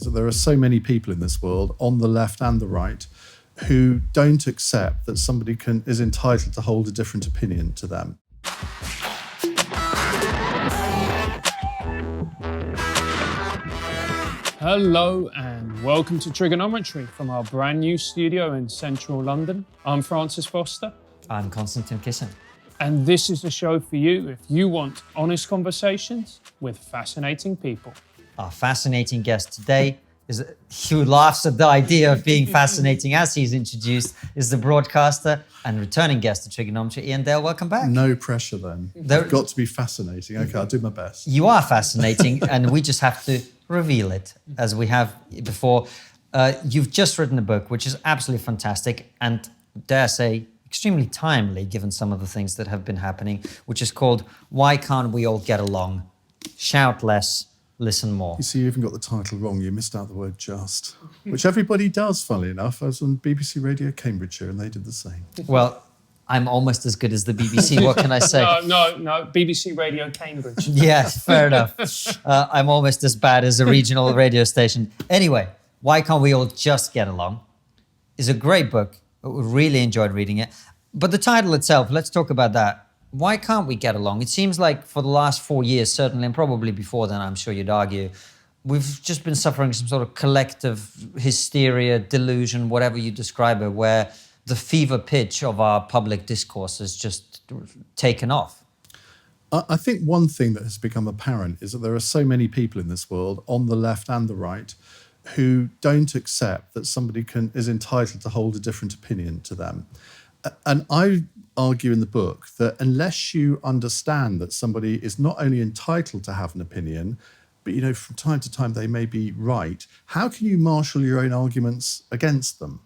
is that there are so many people in this world, on the left and the right, who don't accept that somebody is entitled to hold a different opinion to them. Hello and welcome to TRIGGERnometry from our brand new studio in central London. I'm Francis Foster. I'm Konstantin Kisin. And this is the show for you if you want honest conversations with fascinating people. Our fascinating guest today is who laughs at the idea of being fascinating as he's introduced, is the broadcaster and returning guest of TRIGGERnometry, Iain. Welcome back. No pressure then. I've got to be fascinating. Okay, I'll do my best. You are fascinating and we just have to reveal it as we have before. You've just written a book, which is absolutely fantastic and, dare I say, extremely timely given some of the things that have been happening, which is called Why Can't We All Get Along? Shout less, listen more. You see, you even got the title wrong. You missed out the word just, which everybody does, funnily enough. I was on BBC Radio Cambridgeshire and they did the same. Well, I'm almost as good as the BBC. What can I say? No, BBC Radio Cambridge. Yeah, fair enough. I'm almost as bad as a regional radio station. Anyway, Why Can't We All Just Get Along? Is a great book. We really enjoyed reading it. But the title itself, let's talk about that. Why can't we get along? It seems like for the last 4 years, certainly, and probably before then, I'm sure you'd argue, we've just been suffering some sort of collective hysteria, delusion, whatever you describe it, where the fever pitch of our public discourse has just taken off. I think one thing that has become apparent is that there are so many people in this world, on the left and the right, who don't accept that somebody is entitled to hold a different opinion to them. And I argue in the book that unless you understand that somebody is not only entitled to have an opinion, but, you know, from time to time they may be right, how can you marshal your own arguments against them?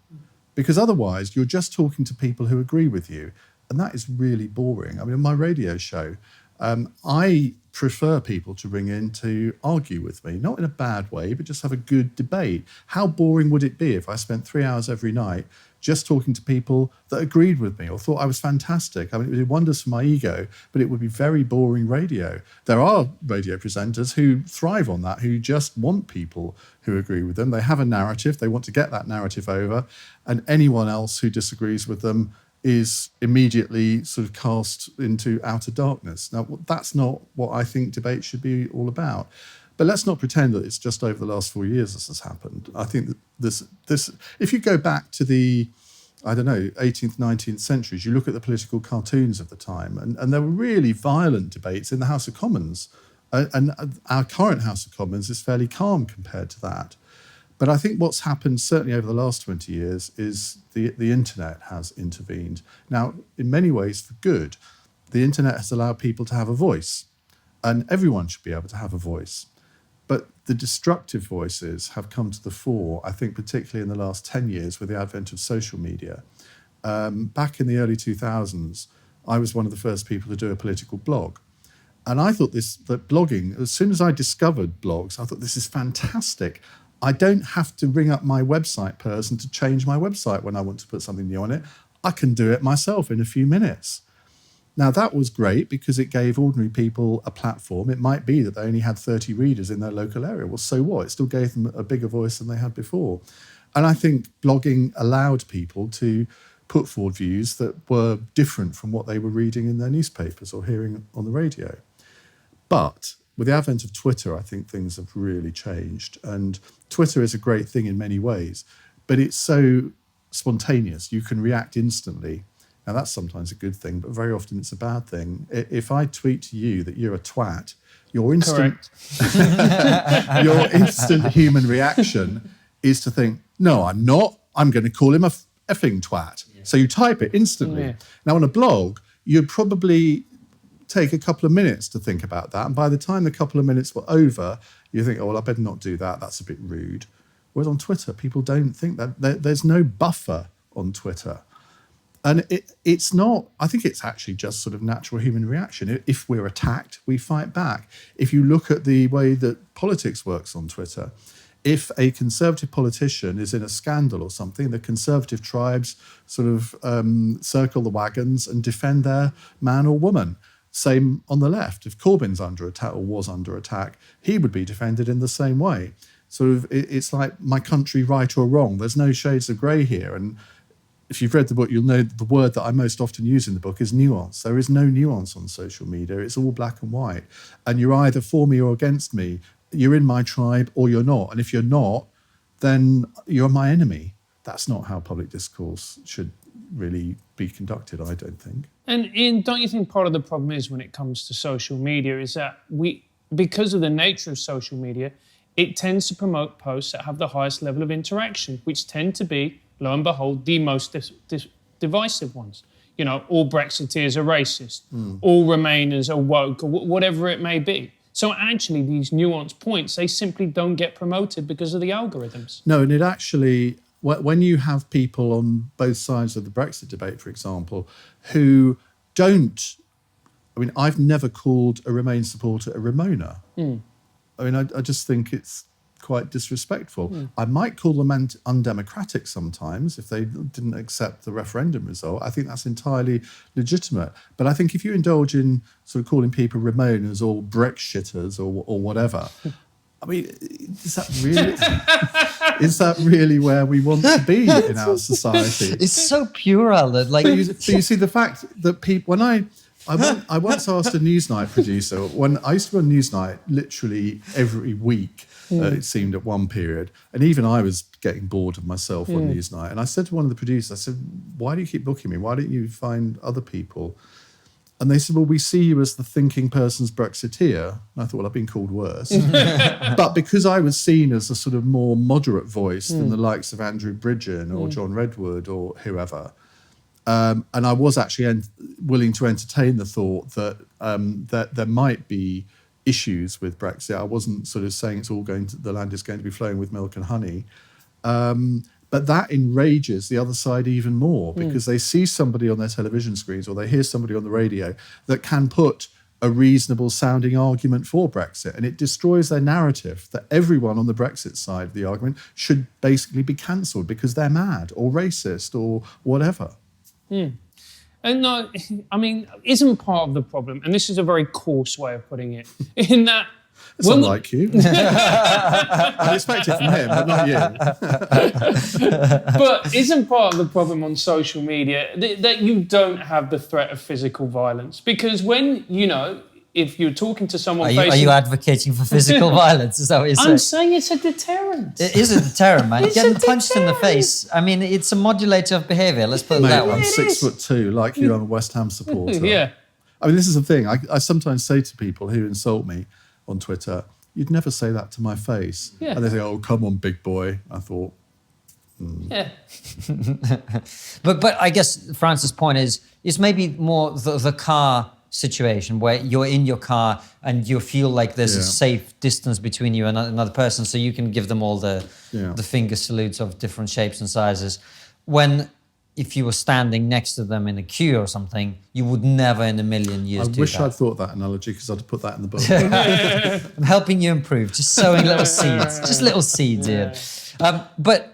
Because otherwise you're just talking to people who agree with you. And that is really boring. I mean, on my radio show, I prefer people to ring in to argue with me, not in a bad way, but just have a good debate. How boring would it be if I spent 3 hours every night just talking to people that agreed with me or thought I was fantastic? I mean, it would do wonders for my ego, but it would be very boring radio. There are radio presenters who thrive on that, who just want people who agree with them. They have a narrative, they want to get that narrative over, and anyone else who disagrees with them is immediately sort of cast into outer darkness. Now, that's not what I think debate should be all about. But let's not pretend that it's just over the last 4 years this has happened. I think that this if you go back to the, 18th, 19th centuries, you look at the political cartoons of the time, and there were really violent debates in the House of Commons. And our current House of Commons is fairly calm compared to that. But I think what's happened, certainly over the last 20 years, is the internet has intervened. Now, in many ways, for good, the internet has allowed people to have a voice, and everyone should be able to have a voice. But the destructive voices have come to the fore, I think, particularly in the last 10 years with the advent of social media. Back in the early 2000s, I was one of the first people to do a political blog. And I thought that blogging, as soon as I discovered blogs, I thought this is fantastic. I don't have to ring up my website person to change my website when I want to put something new on it. I can do it myself in a few minutes. Now, that was great because it gave ordinary people a platform. It might be that they only had 30 readers in their local area. Well, so what? It still gave them a bigger voice than they had before. And I think blogging allowed people to put forward views that were different from what they were reading in their newspapers or hearing on the radio. But with the advent of Twitter, I think things have really changed. And Twitter is a great thing in many ways, but it's so spontaneous. You can react instantly. Now, that's sometimes a good thing, but very often it's a bad thing. If I tweet to you that you're a twat, your instant human reaction is to think, no, I'm not. I'm going to call him a effing twat. Yeah. So you type it instantly. Yeah. Now, on a blog, you'd probably take a couple of minutes to think about that. And by the time the couple of minutes were over, you think, oh, well, I better not do that. That's a bit rude. Whereas on Twitter, people don't think that. There's no buffer on Twitter. And it's not, I think it's actually just sort of natural human reaction. If we're attacked, we fight back. If you look at the way that politics works on Twitter, if a Conservative politician is in a scandal or something, the Conservative tribes sort of circle the wagons and defend their man or woman. Same on the left. If Corbyn's under attack or was under attack, he would be defended in the same way. sort of, it's like my country right or wrong. There's no shades of grey here. And if you've read the book, you'll know that the word that I most often use in the book is nuance. There is no nuance on social media. It's all black and white. And you're either for me or against me. You're in my tribe or you're not. And if you're not, then you're my enemy. That's not how public discourse should really be conducted, I don't think. And Iain, don't you think part of the problem is when it comes to social media is that because of the nature of social media, it tends to promote posts that have the highest level of interaction, which tend to be, lo and behold, the most divisive ones. You know, all Brexiteers are racist, all Remainers are woke, or whatever it may be. So actually, these nuanced points, they simply don't get promoted because of the algorithms. No, and it actually, when you have people on both sides of the Brexit debate, for example, who don't, I mean, I've never called a Remain supporter a Remoaner. I mean, I just think it's quite disrespectful. I might call them undemocratic sometimes if they didn't accept the referendum result. I think that's entirely legitimate. But I think if you indulge in sort of calling people Remoaners or Brexiters or whatever, I mean, is that really where we want to be in our society? It's so puerile that, like, But you see the fact that people, when I once asked a Newsnight producer, when I used to run Newsnight literally every week, it seemed at one period, and even I was getting bored of myself on Newsnight. And I said to one of the producers, I said, why do you keep booking me? Why don't you find other people? And they said, well, we see you as the thinking person's Brexiteer. And I thought, well, I've been called worse. But because I was seen as a sort of more moderate voice than the likes of Andrew Bridgen or John Redwood or whoever, and I was actually willing to entertain the thought that there might be issues with Brexit. I wasn't sort of saying the land is going to be flowing with milk and honey. But that enrages the other side even more because they see somebody on their television screens or they hear somebody on the radio that can put a reasonable sounding argument for Brexit, and it destroys their narrative that everyone on the Brexit side of the argument should basically be cancelled because they're mad or racist or whatever. And no, I mean, isn't part of the problem, and this is a very coarse way of putting it, in that... It's unlike you. I expect it from him, but not you. But isn't part of the problem on social media that you don't have the threat of physical violence? Because when, you know, if you're talking to someone are you advocating for physical violence? Is that what you're saying? I'm saying it's a deterrent. It is a deterrent, man. Getting punched in the face. I mean, it's a modulator of behaviour. Let's put it that way. I'm 6'2", like you, I'm a West Ham supporter. Yeah. I mean, this is the thing. I sometimes say to people who insult me on Twitter, you'd never say that to my face. Yeah. And they say, oh, come on, big boy. I thought, Yeah. But I guess Francis' point is maybe more the car situation where you're in your car and you feel like there's a safe distance between you and another person, so you can give them all the finger salutes of different shapes and sizes. When if you were standing next to them in a queue or something, you would never in a million years do that. I wish I'd thought that analogy because I'd have put that in the book. I'm helping you improve, just sowing little seeds, just little seeds here. But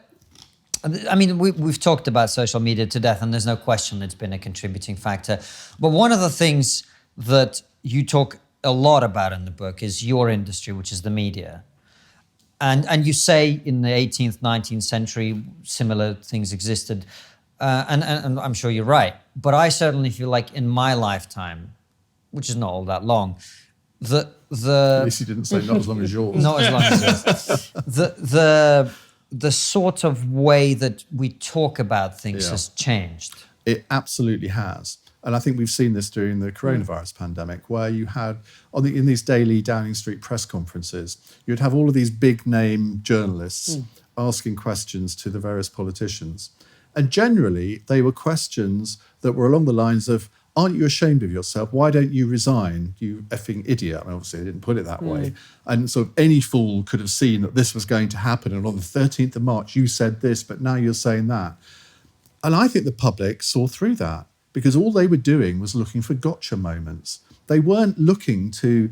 I mean, we've talked about social media to death, and there's no question it's been a contributing factor. But one of the things that you talk a lot about in the book is your industry, which is the media. And you say in the 18th, 19th century, similar things existed. And I'm sure you're right. But I certainly feel like in my lifetime, which is not all that long, at least you didn't say not as long as yours. Not as long as yours. The sort of way that we talk about things has changed. It absolutely has. And I think we've seen this during the coronavirus pandemic, where you had, in these daily Downing Street press conferences, you'd have all of these big name journalists asking questions to the various politicians. And generally, they were questions that were along the lines of, aren't you ashamed of yourself? Why don't you resign, you effing idiot? I mean, obviously, they didn't put it that way. And so any fool could have seen that this was going to happen. And on the 13th of March, you said this, but now you're saying that. And I think the public saw through that because all they were doing was looking for gotcha moments. They weren't looking to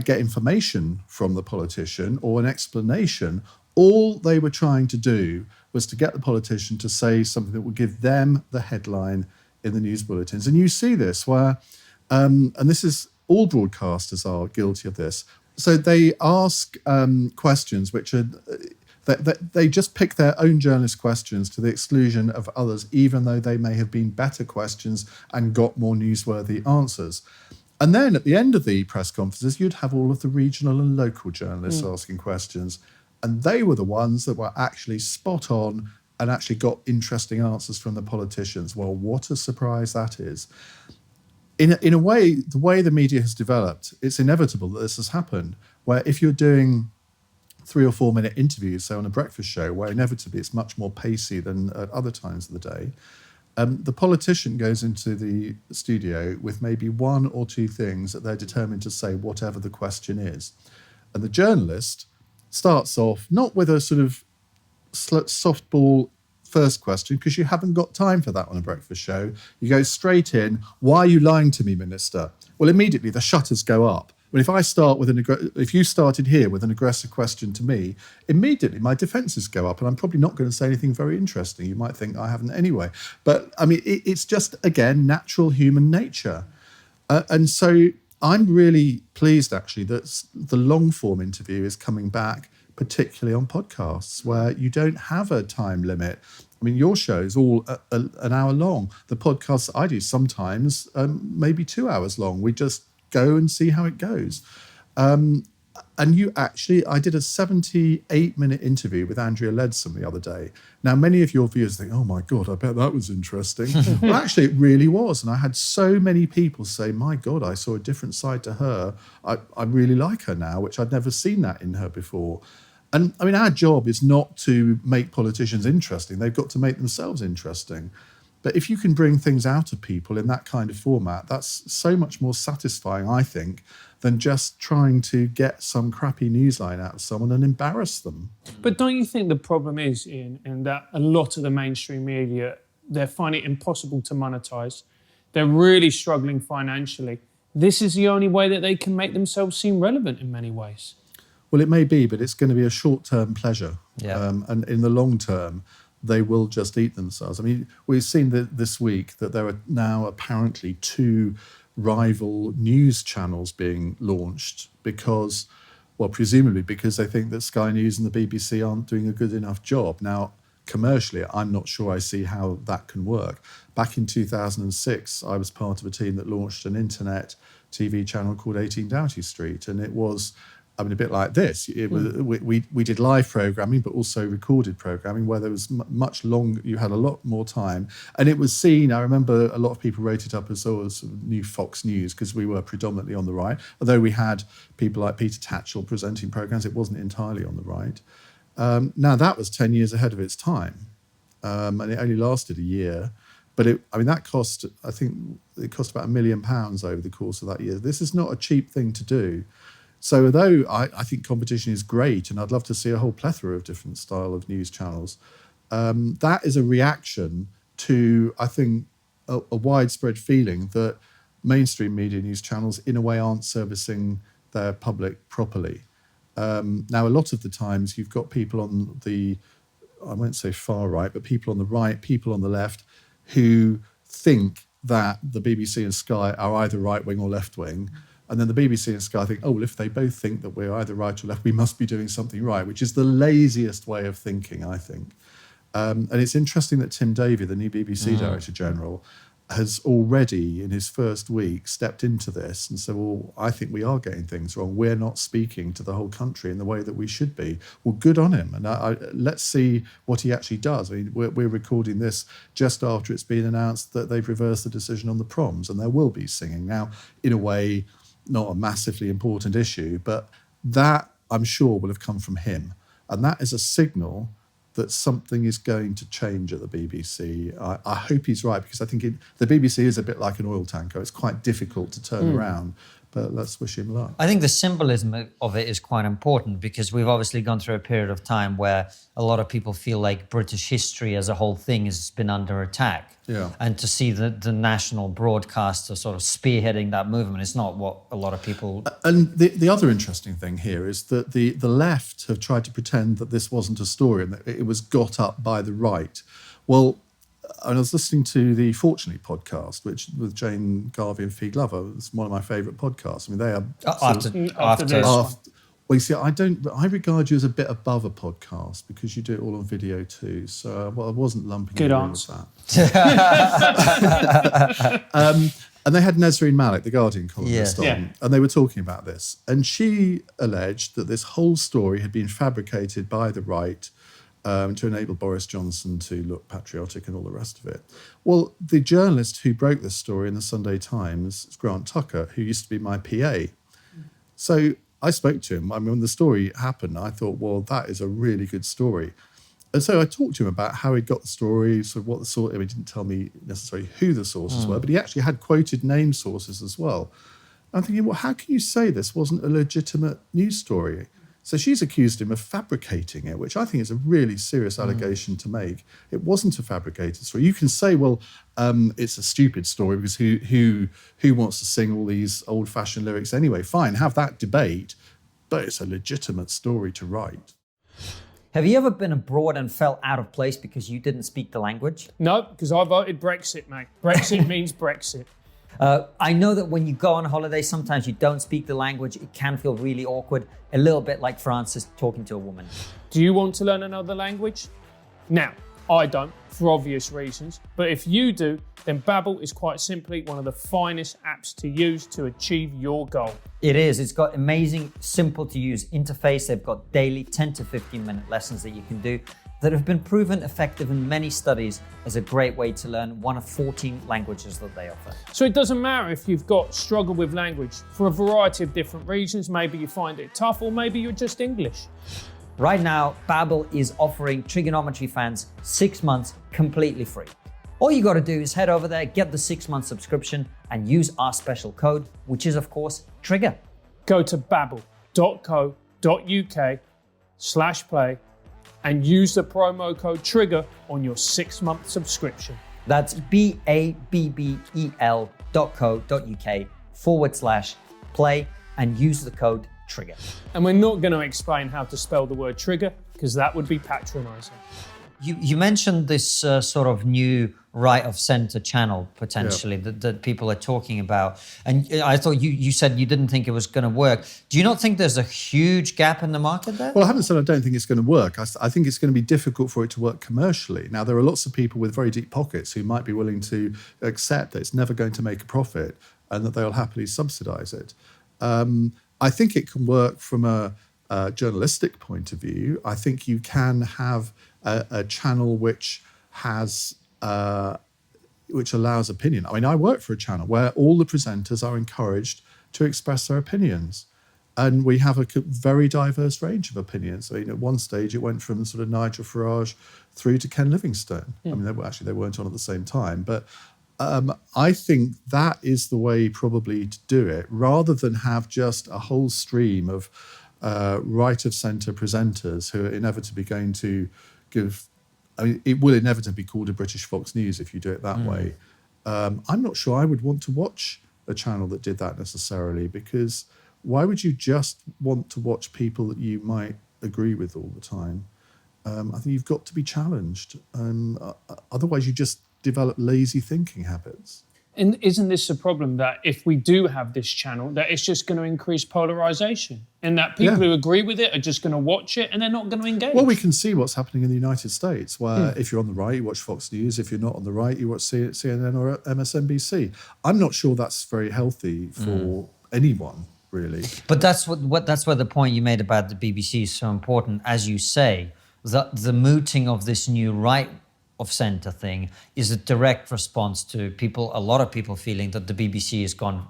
get information from the politician or an explanation. All they were trying to do was to get the politician to say something that would give them the headline in the news bulletins. And you see this where, and this is all broadcasters are guilty of this, So they ask questions which are they just pick their own journalist questions to the exclusion of others, even though they may have been better questions and got more newsworthy answers. And then at the end of the press conferences, you'd have all of the regional and local journalists asking questions. And they were the ones that were actually spot on and actually got interesting answers from the politicians. Well, what a surprise that is. In a way, the way the media has developed, it's inevitable that this has happened, where if you're doing 3 or 4 minute interviews, so on a breakfast show, where inevitably it's much more pacey than at other times of the day, the politician goes into the studio with maybe 1 or 2 things that they're determined to say, whatever the question is. And the journalist starts off not with a sort of softball first question, because you haven't got time for that on a breakfast show. You go straight in. Why are you lying to me, Minister? Well, immediately the shutters go up. But if you started here with an aggressive question to me, immediately my defences go up, and I'm probably not going to say anything very interesting. You might think I haven't anyway. But I mean, it's just, again, natural human nature. And so I'm really pleased, actually, that the long form interview is coming back, particularly on podcasts, where you don't have a time limit. I mean, your show is all an hour long. The podcasts I do sometimes maybe 2 hours long. We just go and see how it goes. And I did a 78-minute interview with Andrea Leadsom the other day. Now, many of your viewers think, oh my God, I bet that was interesting. Well, actually, it really was. And I had so many people say, my God, I saw a different side to her. I really like her now, which I'd never seen that in her before. And I mean, our job is not to make politicians interesting. They've got to make themselves interesting. But if you can bring things out of people in that kind of format, that's so much more satisfying, I think, than just trying to get some crappy newsline out of someone and embarrass them. But don't you think the problem is, Iain, in that a lot of the mainstream media, they're finding it impossible to monetize. They're really struggling financially. This is the only way that they can make themselves seem relevant in many ways. Well, it may be, but it's going to be a short-term pleasure. Yeah. And in the long term, they will just eat themselves. I mean, we've seen this week that there are now apparently 2 rival news channels being launched because, well, presumably because they think that Sky News and the BBC aren't doing a good enough job. Now, commercially, I'm not sure I see how that can work. Back in 2006, I was part of a team that launched an internet TV channel called 18 Doughty Street, and it was, I mean, a bit like this. It was, we did live programming, but also recorded programming where there was much long. You had a lot more time, and it was seen. I remember a lot of people wrote it up as sort of new Fox News because we were predominantly on the right. Although we had people like Peter Tatchell presenting programs, it wasn't entirely on the right. Now that was 10 years ahead of its time, and it only lasted a year. But that cost. I think it cost about £1 million over the course of that year. This is not a cheap thing to do. So although I think competition is great, and I'd love to see a whole plethora of different style of news channels, that is a reaction to, I think, a widespread feeling that mainstream media news channels, in a way, aren't servicing their public properly. Now, a lot of the times you've got people on the, I won't say far right, but people on the right, people on the left, who think that the BBC and Sky are either right-wing or left-wing. And then the BBC and Sky think, oh, well, if they both think that we're either right or left, we must be doing something right, which is the laziest way of thinking, I think. And it's interesting that Tim Davie, the new BBC Director General, has already, in his first week, stepped into this and said, well, I think we are getting things wrong. We're not speaking to the whole country in the way that we should be. Well, good on him. And let's see what he actually does. I mean, we're recording this just after it's been announced that they've reversed the decision on the proms, and there will be singing. Now, in a way, not a massively important issue, but that, I'm sure, will have come from him. And that is a signal that something is going to change at the BBC. I hope he's right, because I think the BBC is a bit like an oil tanker. It's quite difficult to turn around, but let's wish him luck. I think the symbolism of it is quite important, because we've obviously gone through a period of time where a lot of people feel like British history as a whole thing has been under attack. Yeah. And to see the national broadcaster sort of spearheading that movement is not what a lot of people... And the other interesting thing here is that the left have tried to pretend that this wasn't a story and that it was got up by the right. Well, I was listening to the Fortunately podcast, which with Jane Garvey and Fee Glover. It's one of my favourite podcasts. I mean, they are After this one. Well, you see, I regard you as a bit above a podcast because you do it all on video too. So, I wasn't lumping Good you in answer. with that. And they had Nesreen Malik, the Guardian columnist, on, and they were talking about this. And she alleged that this whole story had been fabricated by the right to enable Boris Johnson to look patriotic and all the rest of it. Well, the journalist who broke this story in the Sunday Times is Grant Tucker, who used to be my PA. So I spoke to him. I mean, when the story happened, I thought, well, that is a really good story. And so I talked to him about how he got the story, sort of what the source. He didn't tell me necessarily who the sources were, but he actually had quoted name sources as well. I'm thinking, well, how can you say this wasn't a legitimate news story? So she's accused him of fabricating it, which I think is a really serious allegation to make. It wasn't a fabricated story. You can say, well, it's a stupid story because who wants to sing all these old-fashioned lyrics anyway? Fine, have that debate, but it's a legitimate story to write. Have you ever been abroad and felt out of place because you didn't speak the language? No, because I voted Brexit, mate. Brexit means Brexit. I know that when you go on holiday, sometimes you don't speak the language. It can feel really awkward, a little bit like Francis talking to a woman. Do you want to learn another language? Now, I don't, for obvious reasons, but if you do, then Babbel is quite simply one of the finest apps to use to achieve your goal. It is. It's got amazing, simple to use interface. They've got daily 10 to 15 minute lessons that you can do that have been proven effective in many studies as a great way to learn one of 14 languages that they offer. So it doesn't matter if you've got struggle with language for a variety of different reasons. Maybe you find it tough, or maybe you're just English. Right now, Babbel is offering Trigonometry fans 6 months completely free. All you got to do is head over there, get the 6-month subscription, and use our special code, which is, of course, TRIGGER. Go to babbel.co.uk/play and use the promo code TRIGGER on your 6-month subscription. That's babbel.co.uk/play and use the code TRIGGER. And we're not going to explain how to spell the word trigger because that would be patronising. You mentioned this sort of new right of centre channel potentially that people are talking about. And I thought you said you didn't think it was going to work. Do you not think there's a huge gap in the market there? Well, I haven't said I don't think it's going to work. I think it's going to be difficult for it to work commercially. Now, there are lots of people with very deep pockets who might be willing to accept that it's never going to make a profit and that they'll happily subsidise it. I think it can work from a journalistic point of view. I think you can have a channel which has which allows opinion. I mean, I work for a channel where all the presenters are encouraged to express their opinions, and we have a very diverse range of opinions. I mean, at one stage it went from sort of Nigel Farage through to Ken Livingstone. I mean, they weren't on at the same time, but I think that is the way probably to do it, rather than have just a whole stream of right of centre presenters who are inevitably going to give. I mean, it will inevitably be called a British Fox News if you do it that way. I'm not sure I would want to watch a channel that did that necessarily, because why would you just want to watch people that you might agree with all the time? I think you've got to be challenged. Otherwise, you just develop lazy thinking habits. And isn't this a problem that if we do have this channel, that it's just going to increase polarisation and that people who agree with it are just going to watch it and they're not going to engage? Well, we can see what's happening in the United States, where if you're on the right, you watch Fox News. If you're not on the right, you watch CNN or MSNBC. I'm not sure that's very healthy for anyone, really. But that's where the point you made about the BBC is so important. As you say, the mooting of this new right of centre thing is a direct response to a lot of people feeling that the BBC has gone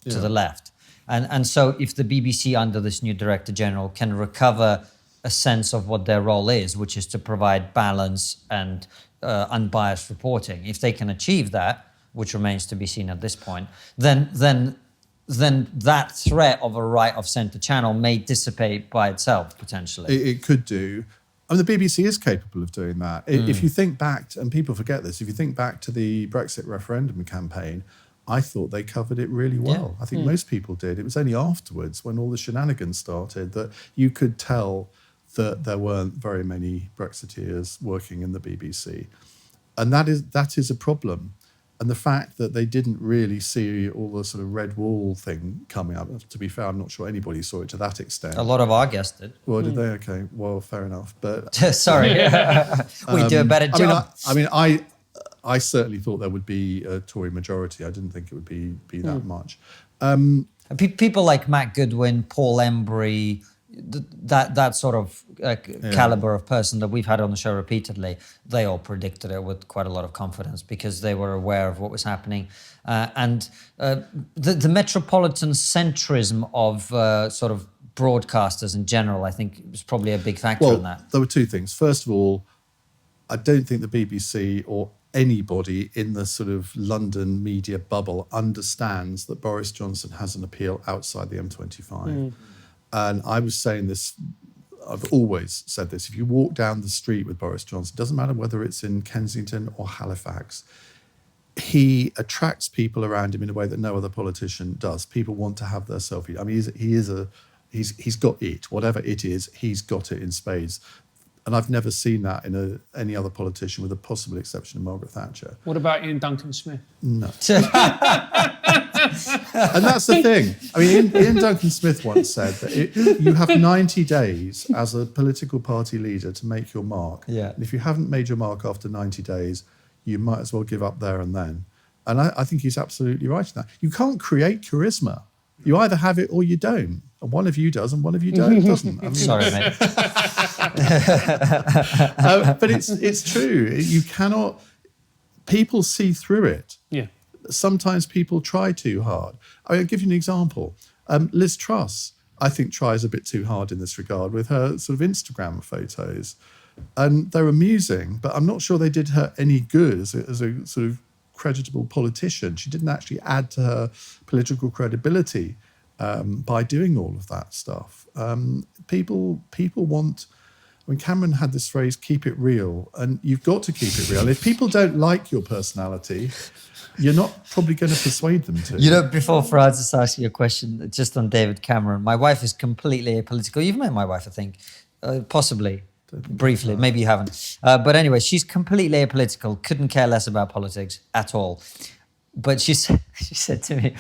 to the left. And so if the BBC under this new Director General can recover a sense of what their role is, which is to provide balance and unbiased reporting, if they can achieve that, which remains to be seen at this point, then that threat of a right of centre channel may dissipate by itself, potentially. It could do. I mean, the BBC is capable of doing that. If you think back, and people forget this, if you think back to the Brexit referendum campaign, I thought they covered it really well. I think most people did. It was only afterwards, when all the shenanigans started, that you could tell that there weren't very many Brexiteers working in the BBC. And that is a problem. And the fact that they didn't really see all the sort of red wall thing coming up, to be fair, I'm not sure anybody saw it to that extent. A lot of our guests did. Well, did they? Okay, well, fair enough. But Sorry, we do a better job. I certainly thought there would be a Tory majority. I didn't think it would be that much. People like Matt Goodwin, Paul Embry, that sort of caliber of person that we've had on the show repeatedly, they all predicted it with quite a lot of confidence because they were aware of what was happening. The metropolitan centrism of sort of broadcasters in general, I think, was probably a big factor in that. There were two things. First of all, I don't think the BBC or anybody in the sort of London media bubble understands that Boris Johnson has an appeal outside the M25. And I was saying this, I've always said this, if you walk down the street with Boris Johnson, it doesn't matter whether it's in Kensington or Halifax, he attracts people around him in a way that no other politician does. People want to have their selfie. I mean, he's got it, whatever it is, he's got it in spades. And I've never seen that in any other politician, with the possible exception of Margaret Thatcher. What about Iain Duncan Smith? No. And that's the thing. I mean, Iain Duncan Smith once said that you have 90 days as a political party leader to make your mark. Yeah. And if you haven't made your mark after 90 days, you might as well give up there and then. And I think he's absolutely right in that. You can't create charisma. You either have it or you don't. And one of you does and one of you doesn't. I mean, Sorry, mate. but it's true. You cannot... People see through it. Yeah. Sometimes people try too hard. I'll give you an example. Liz Truss, I think, tries a bit too hard in this regard with her sort of Instagram photos. And they're amusing, but I'm not sure they did her any good as a sort of creditable politician. She didn't actually add to her political credibility by doing all of that stuff. People want... I mean, Cameron had this phrase, keep it real, and you've got to keep it real. If people don't like your personality, you're not probably going to persuade them to. You know, before Francis asks you a question, just on David Cameron, my wife is completely apolitical. You've met my wife, I think, possibly, briefly. Maybe you haven't. But anyway, she's completely apolitical, couldn't care less about politics at all. But she said to me,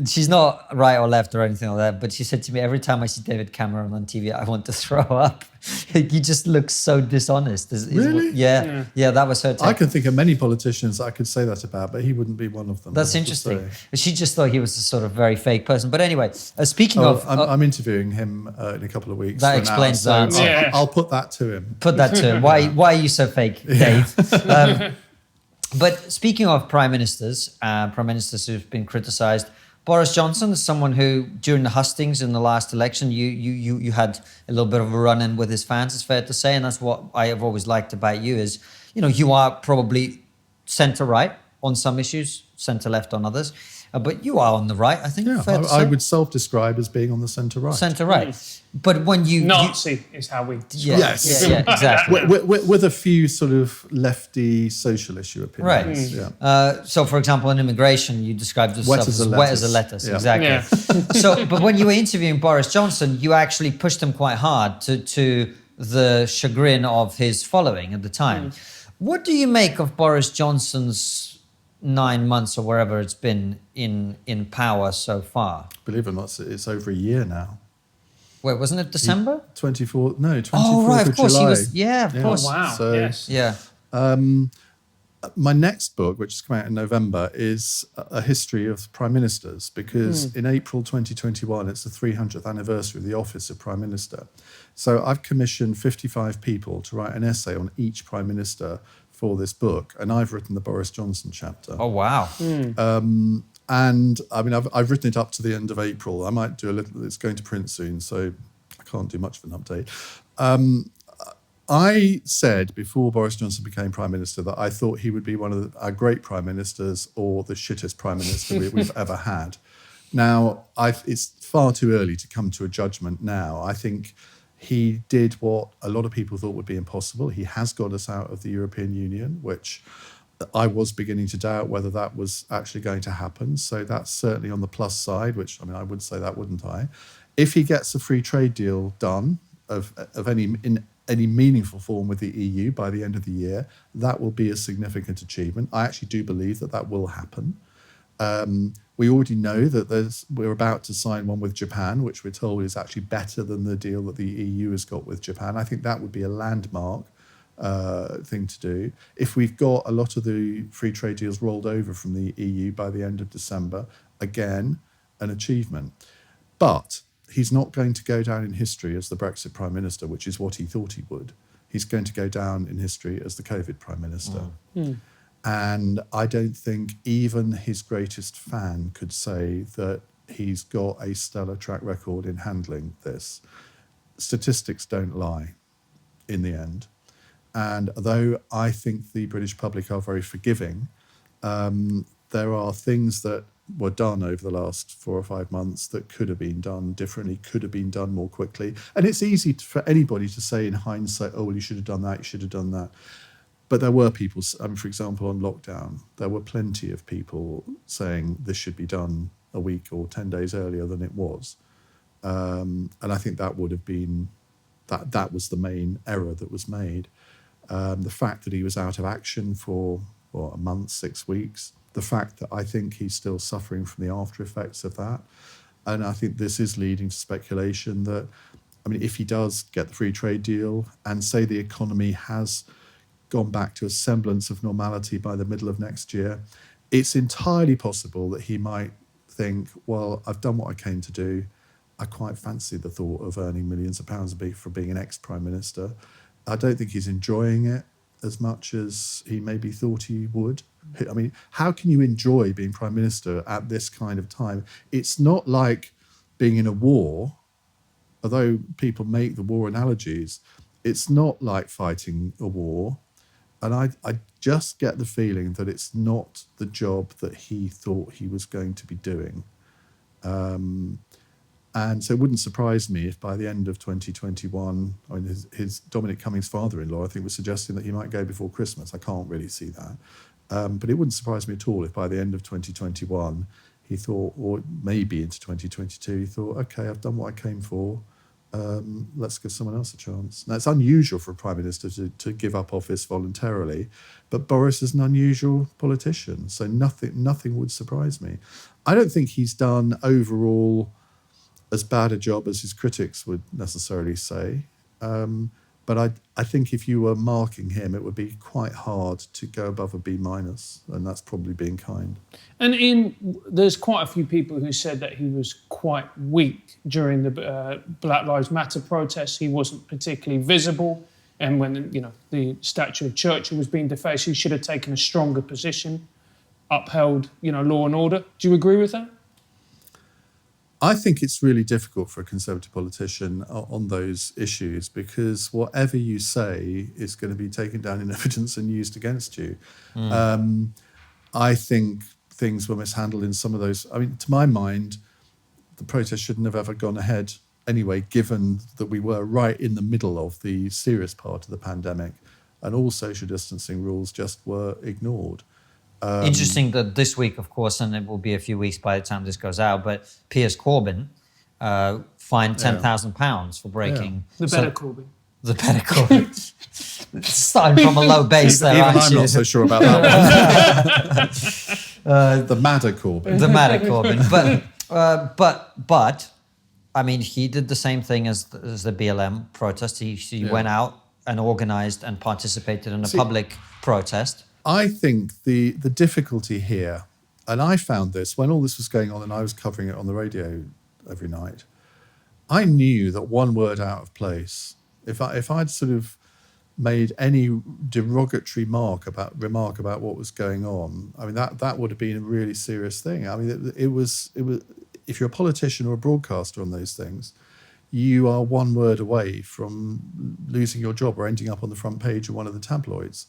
she's not right or left or anything like that, but she said to me, every time I see David Cameron on TV, I want to throw up. He just looks so dishonest. Really? Yeah, that was her take. I can think of many politicians I could say that about, but he wouldn't be one of them. That's interesting. She just thought he was a sort of very fake person. But anyway, speaking of... I'm interviewing him in a couple of weeks. That explains that. So I'll put that to him. Put that to him. Why are you so fake, Dave? But speaking of prime ministers who've been criticised, Boris Johnson is someone who, during the hustings in the last election, you had a little bit of a run-in with his fans, it's fair to say, and that's what I have always liked about you is, you know, you are probably centre-right on some issues, centre-left on others, but you are on the right, I think. Yeah, fair to say. I would self-describe as being on the centre-right. Centre-right. But when you... Nazi is how we describe Yes. Yeah, exactly. with a few sort of lefty social issue opinions. Right. Yeah. So, for example, in immigration, you described yourself as wet as a lettuce. Yeah. Exactly. Yeah. So, but when you were interviewing Boris Johnson, you actually pushed him quite hard to the chagrin of his following at the time. What do you make of Boris Johnson's 9 months or wherever it's been in power so far? Believe it or not, it's over a year now. Wait, wasn't it December? 24th Oh, right, of course. July. He was, of course. Oh, wow. So- Yes. Yeah. My next book, which is coming out in November, is a history of prime ministers, because in April 2021, it's the 300th anniversary of the office of prime minister. So I've commissioned 55 people to write an essay on each prime minister for this book, and I've written the Boris Johnson chapter. Oh, wow. And I mean, I've written it up to the end of April. I might do a little. It's going to print soon, so I can't do much of an update. I said before Boris Johnson became prime minister that I thought he would be one of our great prime ministers or the shittest prime minister we've ever had. Now, it's far too early to come to a judgment now. I think he did what a lot of people thought would be impossible. He has got us out of the European Union, which I was beginning to doubt whether that was actually going to happen. So that's certainly on the plus side, which, I mean, I would say that, wouldn't I? If he gets a free trade deal done of any any meaningful form with the EU by the end of the year, that will be a significant achievement. I actually do believe that will happen. We already know that we're about to sign one with Japan, which we're told is actually better than the deal that the EU has got with Japan. I think that would be a landmark thing to do. If we've got a lot of the free trade deals rolled over from the EU by the end of December, again, an achievement. But he's not going to go down in history as the Brexit Prime Minister, which is what he thought he would. He's going to go down in history as the COVID Prime Minister. And I don't think even his greatest fan could say that he's got a stellar track record in handling this. Statistics don't lie in the end. And although I think the British public are very forgiving, there are things that were done over the last 4 or 5 months that could have been done differently, could have been done more quickly. And it's easy for anybody to say in hindsight, oh, well, you should have done that, you should have done that. But there were people, for example, on lockdown, there were plenty of people saying this should be done a week or 10 days earlier than it was. And I think that would have been, that was the main error that was made. The fact that he was out of action for, a month, 6 weeks, the fact that I think he's still suffering from the after effects of that. And I think this is leading to speculation that, if he does get the free trade deal and say the economy has gone back to a semblance of normality by the middle of next year, it's entirely possible that he might think, well, I've done what I came to do. I quite fancy the thought of earning millions of pounds for being an ex-Prime Minister. I don't think he's enjoying it as much as he maybe thought he would. How can you enjoy being Prime Minister at this kind of time? It's not like being in a war, although people make the war analogies. It's not like fighting a war. And I just get the feeling that it's not the job that he thought he was going to be doing. And so it wouldn't surprise me if by the end of 2021, his Dominic Cummings' father-in-law, I think, was suggesting that he might go before Christmas. I can't really see that. But it wouldn't surprise me at all if by the end of 2021, he thought, or maybe into 2022, he thought, okay, I've done what I came for. Let's give someone else a chance. Now, it's unusual for a Prime Minister to give up office voluntarily, but Boris is an unusual politician, so nothing would surprise me. I don't think he's done overall as bad a job as his critics would necessarily say, but I think if you were marking him, it would be quite hard to go above a B-, and that's probably being kind. And there's quite a few people who said that he was quite weak during the Black Lives Matter protests. He wasn't particularly visible, and when the statue of Churchill was being defaced, he should have taken a stronger position, upheld law and order. Do you agree with that? I think it's really difficult for a Conservative politician on those issues because whatever you say is going to be taken down in evidence and used against you. I think things were mishandled in some of those. To my mind, the protest shouldn't have ever gone ahead anyway, given that we were right in the middle of the serious part of the pandemic and all social distancing rules just were ignored. Interesting that this week, of course, and it will be a few weeks by the time this goes out, but Piers Corbyn fined £10,000 for breaking... The better Corbyn. The better Corbyn. Starting from a low base there, Even aren't I'm you? not so sure about that one. The madder Corbyn. The madder Corbyn. But he did the same thing as the BLM protest. He went out and organised and participated in a public protest. I think the difficulty here, and I found this when all this was going on and I was covering it on the radio every night, I knew that one word out of place, if I'd sort of made any derogatory remark about what was going on, that would have been a really serious thing. It was if you're a politician or a broadcaster on those things, you are one word away from losing your job or ending up on the front page of one of the tabloids.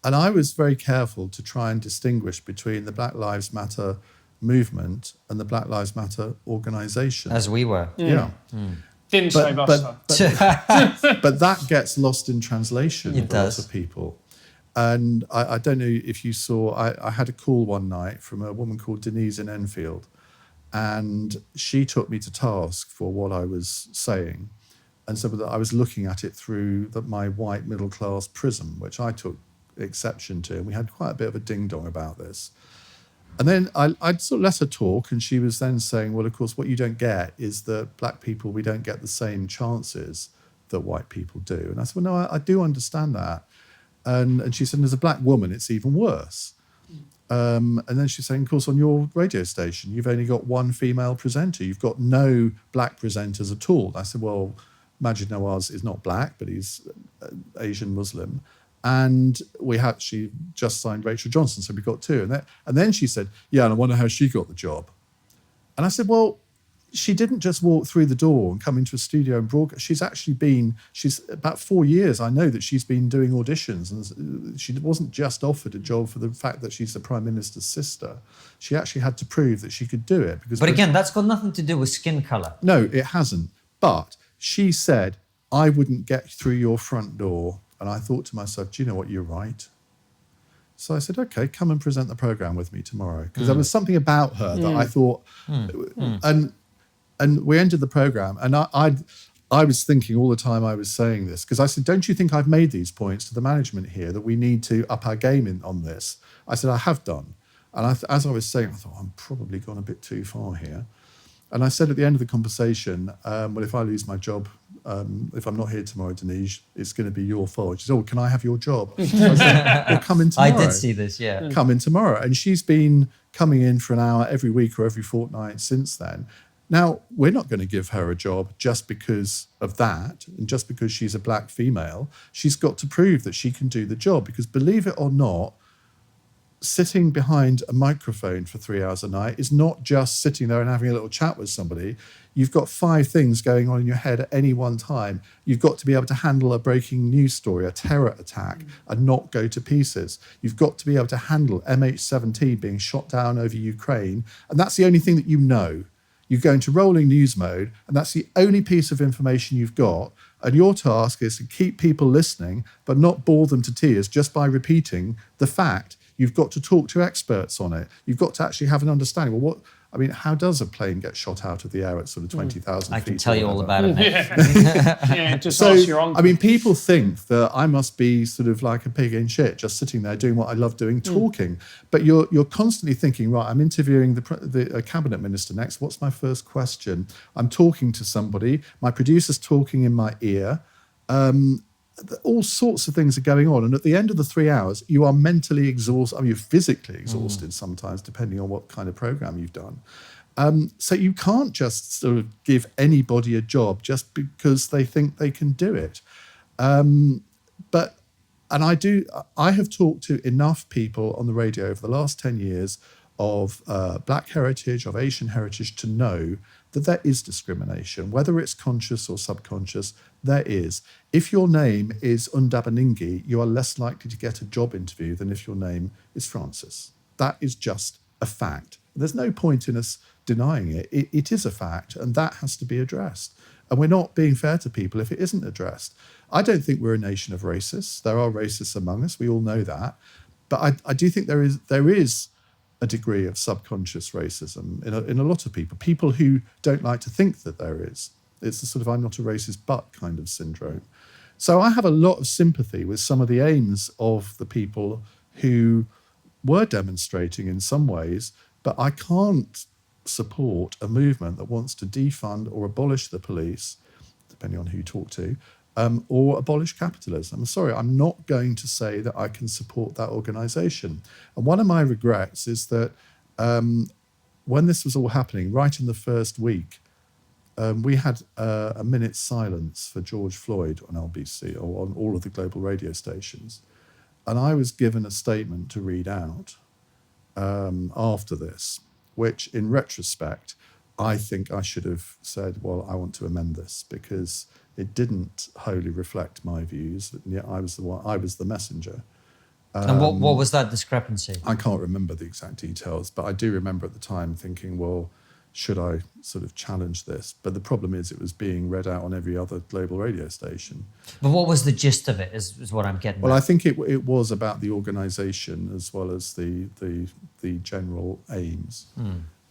And I was very careful to try and distinguish between the Black Lives Matter movement and the Black Lives Matter organisation. As we were. Yeah. Didn't save us, though. But that gets lost in translation It for lots of people. And I don't know if you saw, I had a call one night from a woman called Denise in Enfield, and she took me to task for what I was saying. and so that I was looking at it through my white middle class prism, which I took exception to, and we had quite a bit of a ding dong about this. And then I'd sort of let her talk, and she was then saying, well, of course, what you don't get is that black people, we don't get the same chances that white people do. And I said, well, no, I do understand that. And she said, as a black woman, it's even worse. And then she's saying, of course, on your radio station, you've only got one female presenter. You've got no black presenters at all. I said, well, Majid Nawaz is not black, but he's Asian Muslim. And she just signed Rachel Johnson, so we got two. And then she said, yeah, and I wonder how she got the job. And I said, well, she didn't just walk through the door and come into a studio and broadcast. She's about 4 years, I know that she's been doing auditions, and she wasn't just offered a job for the fact that she's the Prime Minister's sister. She actually had to prove that she could do it. But again, that's got nothing to do with skin colour. No, it hasn't. But she said, I wouldn't get through your front door. And I thought to myself, do you know what, you're right. So I said, okay, come and present the programme with me tomorrow. Because there was something about her that I thought, and we ended the programme, and I was thinking all the time I was saying this, because I said, don't you think I've made these points to the management here that we need to up our game on this? I said, I have done. And as I was saying, I thought, I'm probably gone a bit too far here. And I said at the end of the conversation, well, if I lose my job, if I'm not here tomorrow, Denise, it's going to be your fault. She said, oh, can I have your job? So I said, well, come in tomorrow. I did see this, yeah. Come in tomorrow. And she's been coming in for an hour every week or every fortnight since then. Now, we're not going to give her a job just because of that, and just because she's a black female. She's got to prove that she can do the job, because believe it or not, sitting behind a microphone for 3 hours a night is not just sitting there and having a little chat with somebody. You've got 5 things going on in your head at any one time. You've got to be able to handle a breaking news story, a terror attack, and not go to pieces. You've got to be able to handle MH17 being shot down over Ukraine, and that's the only thing that you know. You go into rolling news mode, and that's the only piece of information you've got. And your task is to keep people listening, but not bore them to tears just by repeating the fact. You've got to talk to experts on it. You've got to actually have an understanding. Well, how does a plane get shot out of the air at sort of 20,000 feet? I can tell you all about it. Yeah, just ask your uncle. People think that I must be sort of like a pig in shit, just sitting there doing what I love doing, talking. But you're constantly thinking, right, I'm interviewing the cabinet minister next. What's my first question? I'm talking to somebody. My producer's talking in my ear. All sorts of things are going on. And at the end of the 3 hours, you are mentally exhausted. You're physically exhausted sometimes, depending on what kind of program you've done. So you can't just sort of give anybody a job just because they think they can do it. I have talked to enough people on the radio over the last 10 years of black heritage, of Asian heritage, to know that there is discrimination, whether it's conscious or subconscious, there is. If your name is Undabaningi, you are less likely to get a job interview than if your name is Francis. That is just a fact. There's no point in us denying it. It is a fact, and that has to be addressed. And we're not being fair to people if it isn't addressed. I don't think we're a nation of racists. There are racists among us. We all know that. But I do think there is a degree of subconscious racism in a lot of people who don't like to think that there is. It's the sort of I'm not a racist but kind of syndrome. So I have a lot of sympathy with some of the aims of the people who were demonstrating in some ways, but I can't support a movement that wants to defund or abolish the police, depending on who you talk to, or abolish capitalism. I'm sorry, I'm not going to say that I can support that organisation. And one of my regrets is that when this was all happening, right in the first week, we had a minute's silence for George Floyd on LBC or on all of the global radio stations. And I was given a statement to read out after this, which in retrospect, I think I should have said, well, I want to amend this because it didn't wholly reflect my views. And yet I was the messenger. And what was that discrepancy? I can't remember the exact details, but I do remember at the time thinking, well, should I sort of challenge this? But the problem is it was being read out on every other global radio station. But what was the gist of it is what I'm getting Well, at. I think it was about the organisation as well as the general aims.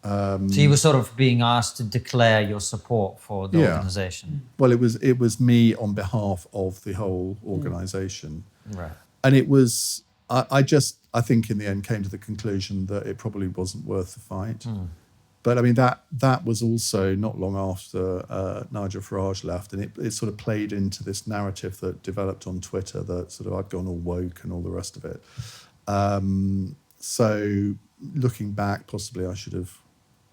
So you were sort of being asked to declare your support for the organisation. Well, it was me on behalf of the whole organisation. Right. And it was, I think in the end came to the conclusion that it probably wasn't worth the fight. But I mean, that was also not long after Nigel Farage left, and it sort of played into this narrative that developed on Twitter that sort of I'd gone all woke and all the rest of it. So looking back, possibly I should have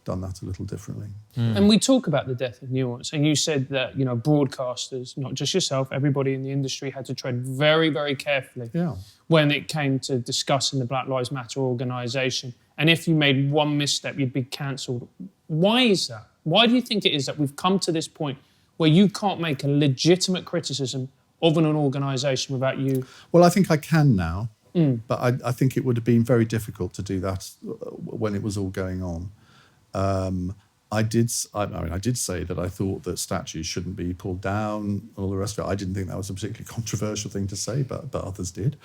done that a little differently. And we talk about the death of nuance, and you said that, you know, broadcasters, not just yourself, everybody in the industry had to tread very, very carefully when it came to discussing the Black Lives Matter organisation. And if you made one misstep, you'd be cancelled. Why is that? Why do you think it is that we've come to this point where you can't make a legitimate criticism of an organisation without you? Well, I think I can now, but I think it would have been very difficult to do that when it was all going on. I did say that I thought that statues shouldn't be pulled down and all the rest of it. I didn't think that was a particularly controversial thing to say, but others did.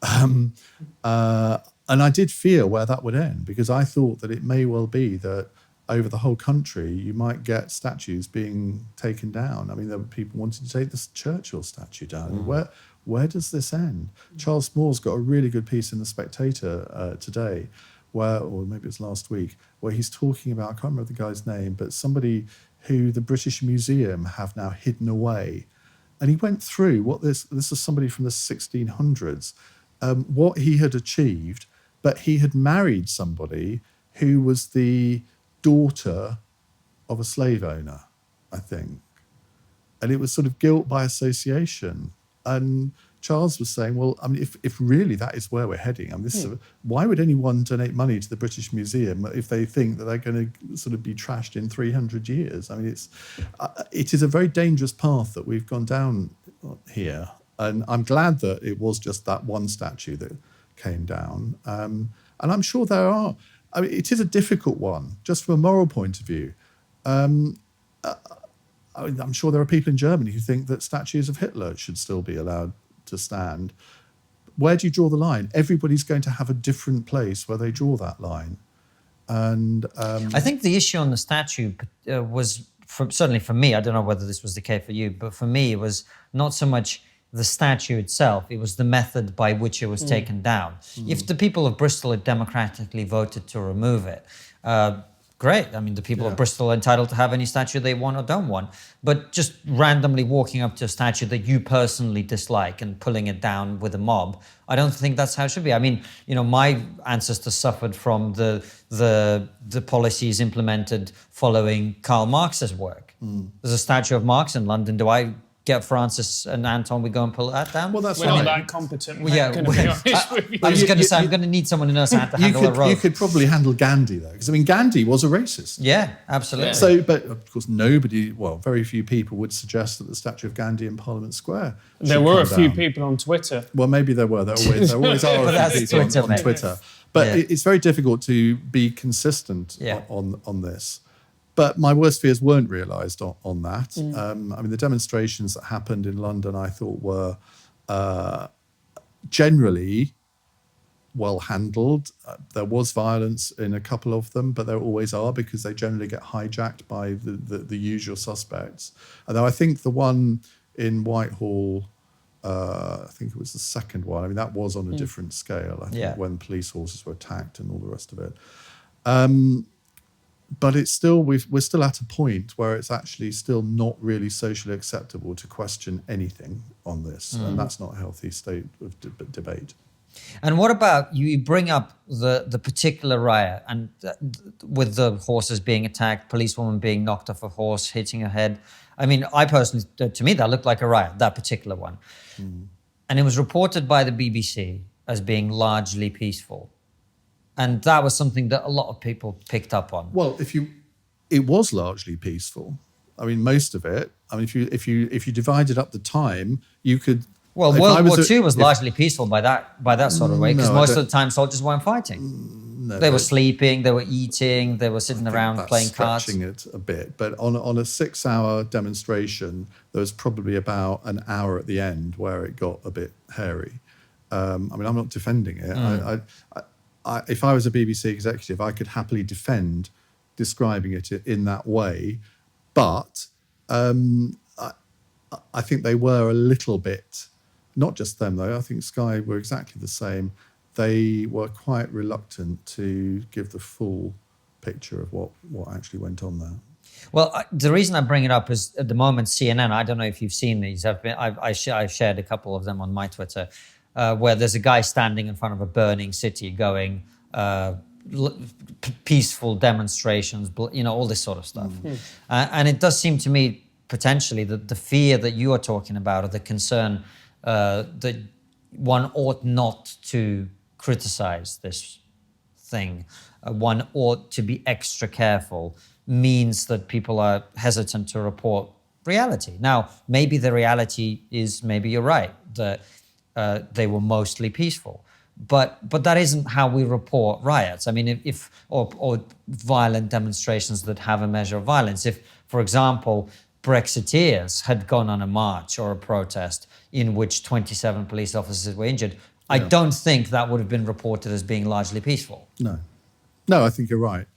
And I did fear where that would end, because I thought that it may well be that over the whole country you might get statues being taken down. I mean, there were people wanting to take the Churchill statue down. I mean, where does this end? Charles Moore's got a really good piece in The Spectator today, or maybe it was last week, where he's talking about, I can't remember the guy's name, but somebody who the British Museum have now hidden away. And he went through this is somebody from the 1600s, what he had achieved, but he had married somebody who was the daughter of a slave owner, I think. And it was sort of guilt by association. And Charles was saying, well, I mean, if really that is where we're heading, I mean, why would anyone donate money to the British Museum if they think that they're going to sort of be trashed in 300 years? I mean, it is a very dangerous path that we've gone down here. And I'm glad that it was just that one statue that came down. And I'm sure there are, I mean, it is a difficult one, just from a moral point of view. I'm sure there are people in Germany who think that statues of Hitler should still be allowed to stand. Where do you draw the line? Everybody's going to have a different place where they draw that line. And I think the issue on the statue was, certainly for me, I don't know whether this was the case for you, but for me it was not so much the statue itself, it was the method by which it was taken down. If the people of Bristol had democratically voted to remove it, great. I mean, the people of Bristol are entitled to have any statue they want or don't want. But just randomly walking up to a statue that you personally dislike and pulling it down with a mob, I don't think that's how it should be. I mean, you know, my ancestors suffered from the policies implemented following Karl Marx's work. There's a statue of Marx in London. Do I get Francis and Anton, we go and pull that down? Well, that's We're not that competent. Well, yeah, going to be honest with you. I was going to say, I'm going to need someone in Nurse Hand to handle the rope. You could probably handle Gandhi, though, because, I mean, Gandhi was a racist. Yeah, absolutely. Yeah. So, but of course, very few people would suggest that the statue of Gandhi in Parliament Square should There were a come few down. people on Twitter. Well, maybe there were. There always are But a that's few people Twitter, on mate. Twitter. But it's very difficult to be consistent Yeah. on this. But my worst fears weren't realised on that. I mean, the demonstrations that happened in London, I thought were generally well handled. There was violence in a couple of them, but there always are, because they generally get hijacked by the usual suspects. Although I think the one in Whitehall, I think it was the second one, I mean, that was on a different scale, I think, when police horses were attacked and all the rest of it. But it's still, we're still at a point where it's actually still not really socially acceptable to question anything on this. And that's not a healthy state of debate. And what about, you bring up the particular riot, and with the horses being attacked, policewoman being knocked off a horse, hitting her head. I mean, I personally, to me, that looked like a riot, that particular one. And it was reported by the BBC as being largely peaceful. And that was something that a lot of people picked up on. Well, it was largely peaceful. I mean, most of it. I mean, if you divided up the time, you could. Well, World War II was largely peaceful by that sort of way, because most of the time soldiers weren't fighting. They were sleeping, they were eating, they were sitting around playing cards. Stretching it a bit, but on a 6-hour demonstration, there was probably about an hour at the end where it got a bit hairy. I mean, I'm not defending it. If I was a BBC executive, I could happily defend describing it in that way, but I think they were a little bit, not just them though, I think Sky were exactly the same. They were quite reluctant to give the full picture of what actually went on there. Well, the reason I bring it up is at the moment CNN. I don't know if you've seen these. I've shared a couple of them on my Twitter, where there's a guy standing in front of a burning city, going peaceful demonstrations, all this sort of stuff. And it does seem to me potentially that the fear that you are talking about, or the concern that one ought not to criticize this thing, one ought to be extra careful, means that people are hesitant to report reality. Now, maybe the reality is, maybe you're right, that they were mostly peaceful. But that isn't how we report riots. I mean, or violent demonstrations that have a measure of violence. If, for example, Brexiteers had gone on a march or a protest in which 27 police officers were injured, I don't think that would have been reported as being largely peaceful. No, I think you're right.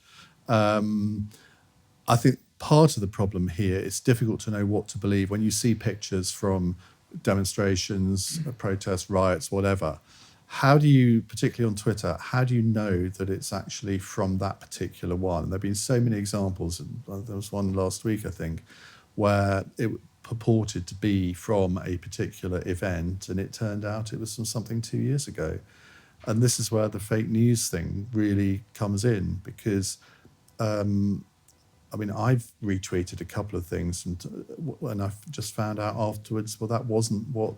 I think part of the problem here, it's difficult to know what to believe when you see pictures from demonstrations, protests, riots, whatever. How do you, particularly on Twitter, how do you know that it's actually from that particular one? And there have been so many examples. There was one last week, I think, where it purported to be from a particular event, and it turned out it was from something 2 years ago. And this is where the fake news thing really comes in, because I've retweeted a couple of things, and I've just found out afterwards, well, that wasn't what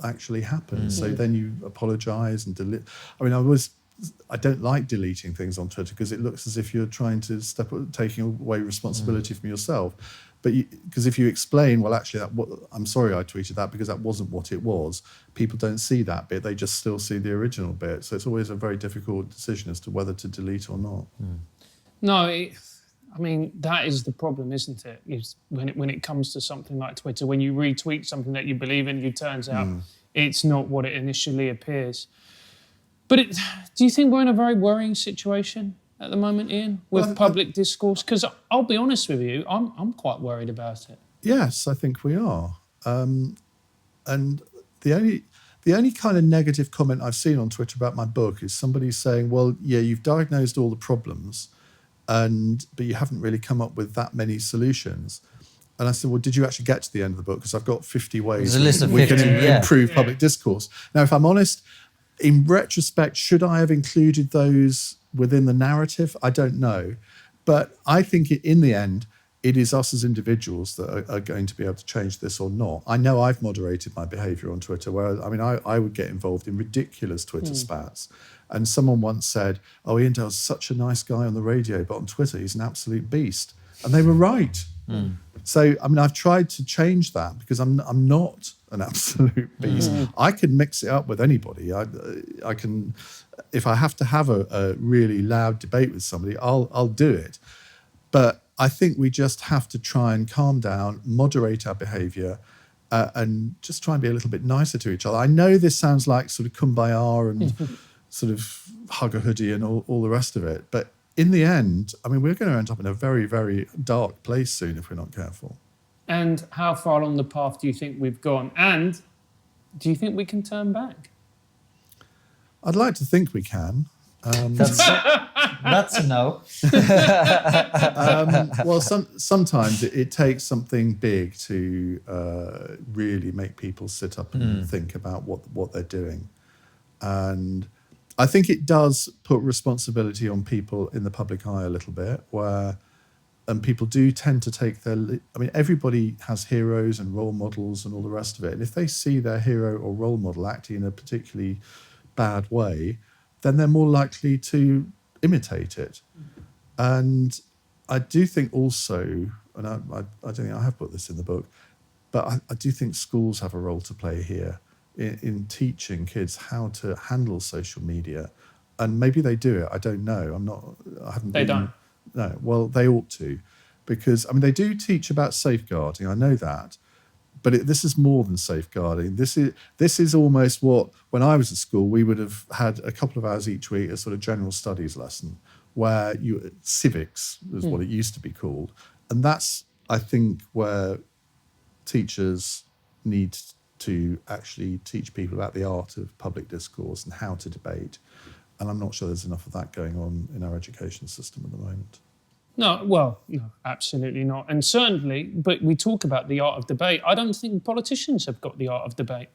actually happened. So then you apologise and delete. I don't like deleting things on Twitter because it looks as if you're trying to taking away responsibility from yourself. But because if you explain, well, actually, I'm sorry I tweeted that because that wasn't what it was, people don't see that bit. They just still see the original bit. So it's always a very difficult decision as to whether to delete or not. No, that is the problem, isn't it? When it comes to something like Twitter, when you retweet something that you believe in, it turns out it's not what it initially appears. But do you think we're in a very worrying situation at the moment, Iain, with public discourse? Because I'll be honest with you, I'm quite worried about it. Yes, I think we are. And the only kind of negative comment I've seen on Twitter about my book is somebody saying, well, yeah, you've diagnosed all the problems, but you haven't really come up with that many solutions. And I said, well, did you actually get to the end of the book? Because I've got 50 ways we can improve public discourse. Now, if I'm honest, in retrospect, should I have included those within the narrative? I don't know. But I think in the end, it is us as individuals that are going to be able to change this or not. I know I've moderated my behaviour on Twitter, where I would get involved in ridiculous Twitter spats. And someone once said, oh, Iain Dale's such a nice guy on the radio, but on Twitter, he's an absolute beast. And they were right. So, I've tried to change that because I'm not an absolute beast. I can mix it up with anybody. I can, if I have to have a really loud debate with somebody, I'll do it. But I think we just have to try and calm down, moderate our behaviour, and just try and be a little bit nicer to each other. I know this sounds like sort of kumbaya and sort of hug a hoodie and all the rest of it, but in the end, we're going to end up in a very, very dark place soon if we're not careful. And how far along the path do you think we've gone? And do you think we can turn back? I'd like to think we can. That's a no. Well, sometimes it takes something big to really make people sit up and think about what they're doing. And I think it does put responsibility on people in the public eye a little bit, and people do tend to take everybody has heroes and role models and all the rest of it. And if they see their hero or role model acting in a particularly bad way, then they're more likely to imitate it. And I do think also, and I don't think I have put this in the book, but I do think schools have a role to play here in teaching kids how to handle social media. And maybe they do it, I don't know. They don't. No, well, they ought to, because they do teach about safeguarding, I know that, but this is more than safeguarding. This is almost what, when I was at school, we would have had a couple of hours each week, a sort of general studies lesson, where civics is what it used to be called. And that's, I think, where teachers need to actually teach people about the art of public discourse and how to debate. And I'm not sure there's enough of that going on in our education system at the moment. No, absolutely not. And certainly, but we talk about the art of debate. I don't think politicians have got the art of debate.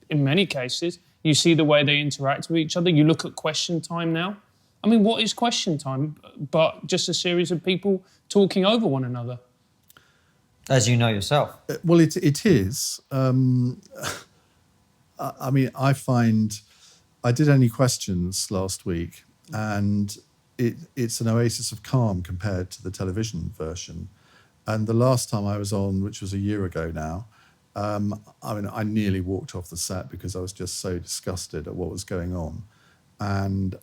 In many cases, you see the way they interact with each other. You look at question time now. I mean, what is question time but just a series of people talking over one another? As you know yourself. Well, it is. I mean, I find I did Any Questions last week, and it's an oasis of calm compared to the television version. And the last time I was on, which was a year ago now, I mean, I nearly walked off the set because I was just so disgusted at what was going on. And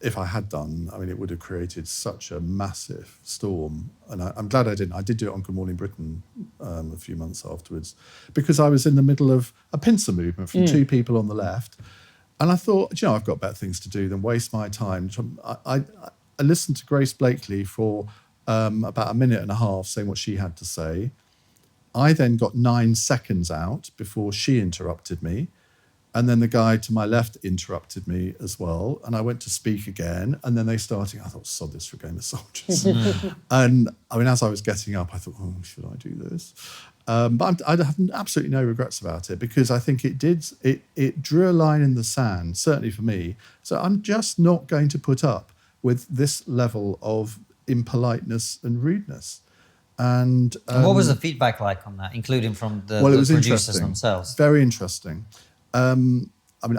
if I had done, I mean, it would have created such a massive storm. And I'm glad I didn't. I did do it on Good Morning Britain a few months afterwards, because I was in the middle of a pincer movement from two people on the left. And I thought, I've got better things to do than waste my time. I listened to Grace Blakely for about a minute and a half saying what she had to say. I then got 9 seconds out before she interrupted me. And then the guy to my left interrupted me as well. And I went to speak again. And then they started, I thought, sod this for a game of soldiers. And I mean, as I was getting up, I thought, should I do this? But I have absolutely no regrets about it, because I think it drew a line in the sand, certainly for me. So I'm just not going to put up with this level of impoliteness and rudeness. And what was the feedback like on that, including from the producers themselves? Very interesting. I mean,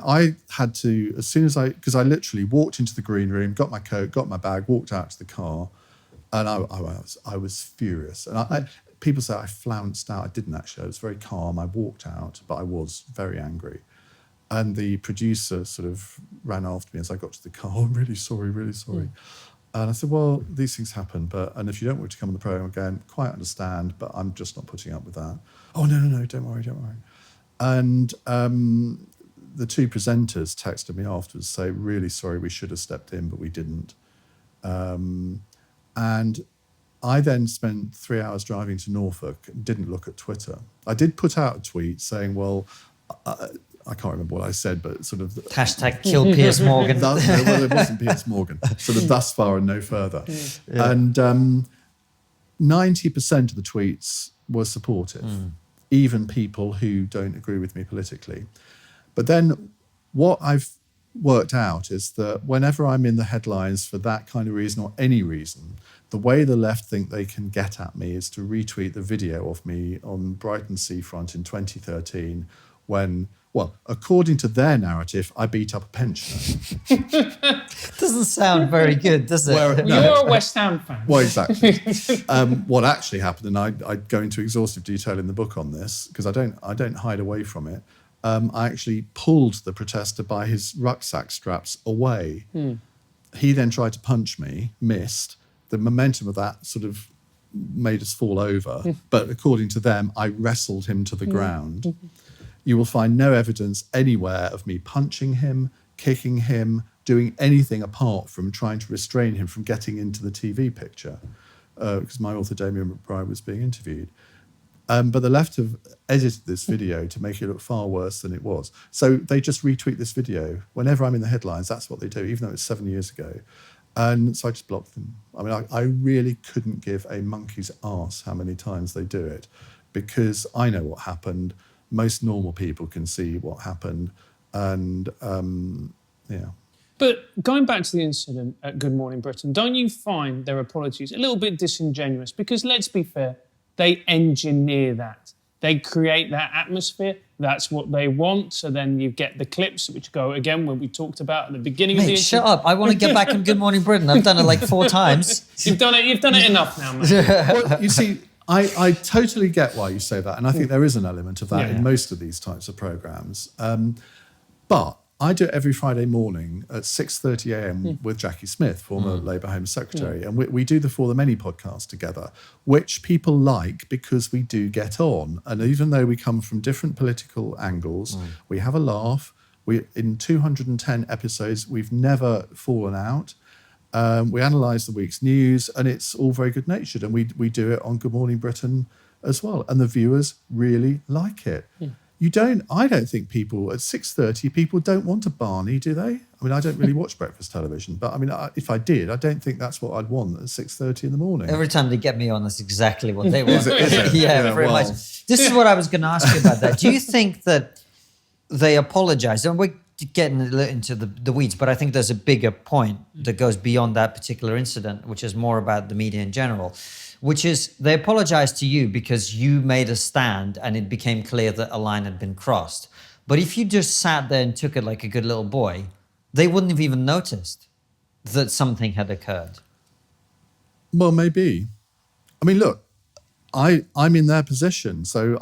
I had to, as soon as because I literally walked into the green room, got my coat, got my bag, walked out to the car, and I was furious. And people say I flounced out. I didn't actually. I was very calm. I walked out, but I was very angry. And the producer sort of ran after me as I got to the car. I'm really sorry, really sorry. And I said, well, these things happen, and if you don't want to come on the programme again, quite understand, but I'm just not putting up with that. Oh, no, don't worry. And the two presenters texted me afterwards, say, really sorry, we should have stepped in, but we didn't. And I then spent 3 hours driving to Norfolk and didn't look at Twitter. I did put out a tweet saying, well, I can't remember what I said, but sort of... Hashtag kill Piers Morgan. Well, it wasn't Piers Morgan. Sort of thus far and no further. Yeah. And 90% of the tweets were supportive, even people who don't agree with me politically. But then what I've worked out is that whenever I'm in the headlines for that kind of reason or any reason, the way the left think they can get at me is to retweet the video of me on Brighton seafront in 2013 when... Well, according to their narrative, I beat up a pensioner. Doesn't sound very good, does it? You're a West Ham fan. Well, exactly. What actually happened, and I go into exhaustive detail in the book on this, because I don't hide away from it. I actually pulled the protester by his rucksack straps away. He then tried to punch me, missed. The momentum of that sort of made us fall over. But according to them, I wrestled him to the ground. You will find no evidence anywhere of me punching him, kicking him, doing anything apart from trying to restrain him from getting into the TV picture, because my author, Damien McBride, was being interviewed. But the left have edited this video to make it look far worse than it was. So they just retweet this video. Whenever I'm in the headlines, that's what they do, even though it's 7 years ago. And so I just blocked them. I mean, I really couldn't give a monkey's arse how many times they do it, because I know what happened. Most normal people can see what happened. And, yeah. But going back to the incident at Good Morning Britain, don't you find their apologies a little bit disingenuous? Because let's be fair, they engineer that. They create that atmosphere. That's what they want. So then you get the clips, which go, again, when we talked about at the beginning of the incident. Shut up. I want to get back on Good Morning Britain. I've done it like 4 times. You've done it enough now, mate. Well, you see... I totally get why you say that, and I think there is an element of that in most of these types of programmes. But I do it every Friday morning at 6:30 a.m. with Jackie Smith, former Labour Home Secretary, and we do the For the Many podcast together, which people like because we do get on. And even though we come from different political angles, we have a laugh. In 210 episodes, we've never fallen out. We analyse the week's news, and it's all very good-natured. And we do it on Good Morning Britain as well, and the viewers really like it. I don't think people at 6:30, people don't want a Barney, do they? I mean, I don't really watch breakfast television, but I mean, if I did, I don't think that's what I'd want at 6:30 in the morning. Every time they get me on, that's exactly what they want. Is it? Yeah, very much. This is what I was going to ask you about that. Do you think that they apologize? And we're getting a little into the weeds, but I think there's a bigger point that goes beyond that particular incident, which is more about the media in general, which is they apologized to you because you made a stand and it became clear that a line had been crossed. But if you just sat there and took it like a good little boy, they wouldn't have even noticed that something had occurred. Well, maybe. I mean, look, I'm in their position. So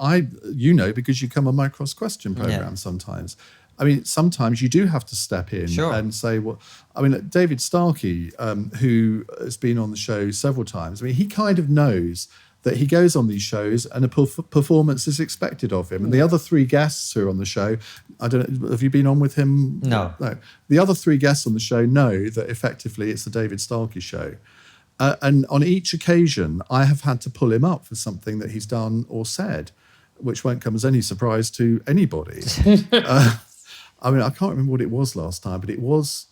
because you come on my cross-question program sometimes. I mean, sometimes you do have to step in and say, well, I mean, David Starkey, who has been on the show several times, I mean, he kind of knows that he goes on these shows and a performance is expected of him. And the other three guests who are on the show, I don't know, have you been on with him? No. The other three guests on the show know that effectively it's the David Starkey show. And on each occasion, I have had to pull him up for something that he's done or said, which won't come as any surprise to anybody. I mean, I can't remember what it was last time, but it was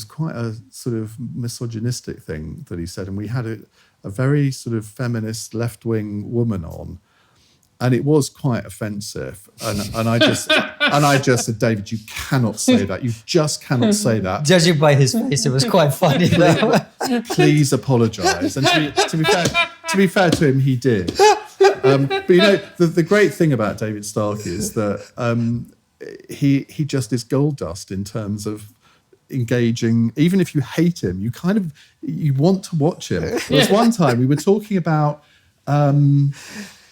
quite a sort of misogynistic thing that he said. And we had a very sort of feminist left-wing woman on, and it was quite offensive. And I just said, David, you cannot say that. You just cannot say that. Judging by his face, it was quite funny. Please apologise. And to be fair to him, he did. But you know, the great thing about David Starkey is that he just is gold dust in terms of engaging. Even if you hate him, you want to watch him. There was one time we were talking about there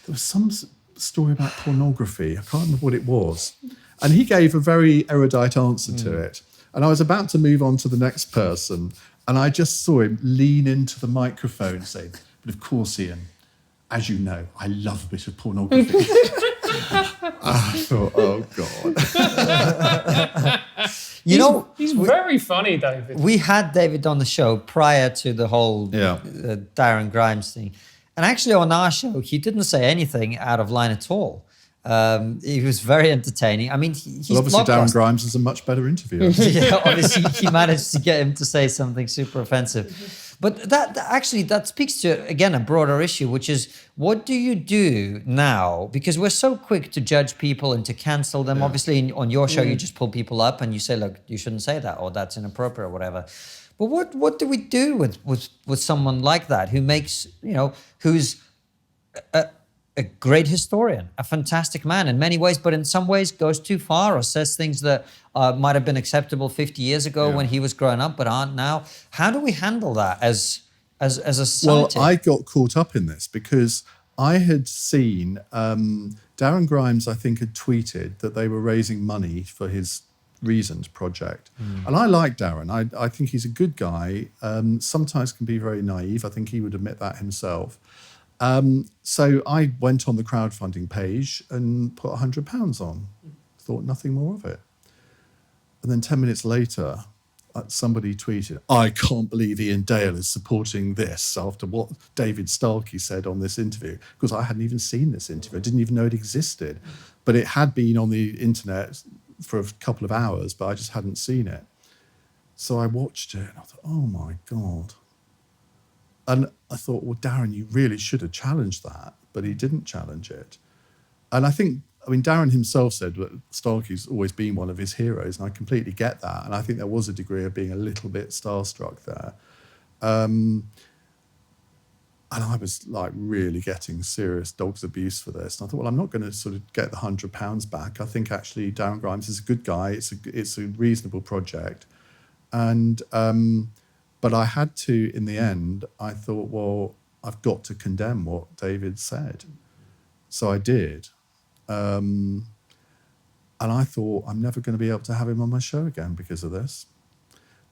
was some story about pornography. I can't remember what it was, and he gave a very erudite answer to it. And I was about to move on to the next person, and I just saw him lean into the microphone saying, "But of course, Iain, as you know, I love a bit of pornography." I thought, oh God. He's very funny, David. We had David on the show prior to the whole Darren Grimes thing. And actually on our show, he didn't say anything out of line at all. He was very entertaining. I mean, he's obviously Darren Grimes is a much better interviewer. Yeah, obviously he managed to get him to say something super offensive. But that speaks to, again, a broader issue, which is what do you do now? Because we're so quick to judge people and to cancel them. Obviously, on your show, you just pull people up and you say, look, you shouldn't say that, or that's inappropriate, or whatever. But what do we do with someone like that who makes, who's a great historian, a fantastic man in many ways, but in some ways goes too far or says things that might have been acceptable 50 years ago when he was growing up, but aren't now? How do we handle that as a society? Well, I got caught up in this because I had seen Darren Grimes, I think, had tweeted that they were raising money for his Reasons project. And I like Darren. I think he's a good guy. Sometimes can be very naive. I think he would admit that himself. So I went on the crowdfunding page and put £100 on. Thought nothing more of it. And then 10 minutes later, somebody tweeted, I can't believe Iain Dale is supporting this after what David Starkey said on this interview. Because I hadn't even seen this interview. I didn't even know it existed. But it had been on the internet for a couple of hours, but I just hadn't seen it. So I watched it and I thought, oh my God. And I thought, well, Darren, you really should have challenged that, but he didn't challenge it. And Darren himself said that Starkey's always been one of his heroes, and I completely get that. And I think there was a degree of being a little bit starstruck there. And I was like really getting serious dog's abuse for this. And I thought, well, I'm not going to sort of get the £100 back. I think actually Darren Grimes is a good guy. It's a reasonable project. And but I had to, in the end, I thought, well, I've got to condemn what David said. So I did. And I thought, I'm never going to be able to have him on my show again because of this.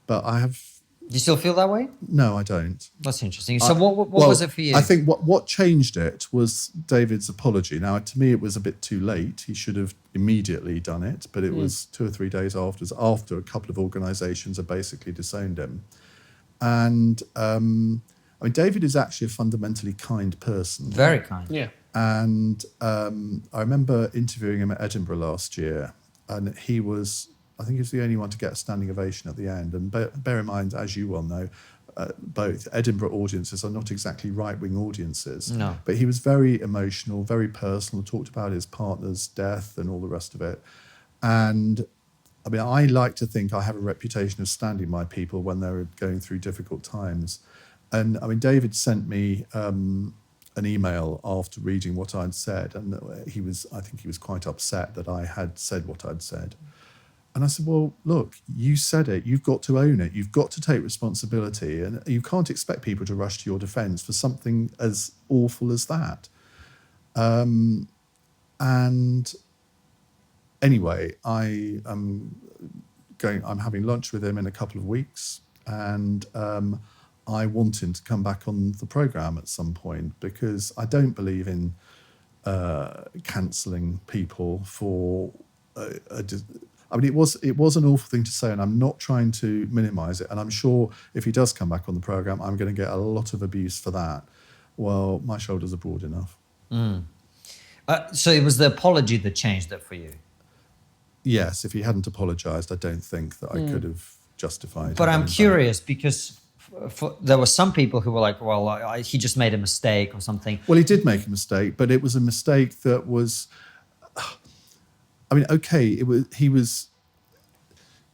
But I have... Do you still feel that way? No, I don't. That's interesting. So what was it for you? I think what changed it was David's apology. Now, to me, it was a bit too late. He should have immediately done it, but it was 2 or 3 days after a couple of organisations had basically disowned him. And I mean, David is actually a fundamentally kind person. Very kind. Yeah. And I remember interviewing him at Edinburgh last year, and he was, I think he was the only one to get a standing ovation at the end. And bear in mind, as you well know, both Edinburgh audiences are not exactly right-wing audiences. No. But he was very emotional, very personal, talked about his partner's death and all the rest of it. And I mean, I like to think I have a reputation of standing by people when they're going through difficult times. And I mean, David sent me an email after reading what I'd said, and I think he was quite upset that I had said what I'd said. And I said, well, look, you said it. You've got to own it. You've got to take responsibility. And you can't expect people to rush to your defence for something as awful as that. And anyway, I'm having lunch with him in a couple of weeks. And I want him to come back on the programme at some point, because I don't believe in cancelling people for I mean, it was an awful thing to say, and I'm not trying to minimise it. And I'm sure if he does come back on the programme, I'm going to get a lot of abuse for that. Well, my shoulders are broad enough. So it was the apology that changed it for you? Yes, if he hadn't apologised, I don't think that I could have justified. But I'm curious, because there were some people who were like, well, he just made a mistake or something. Well, he did make a mistake, but it was a mistake that was... I mean, okay,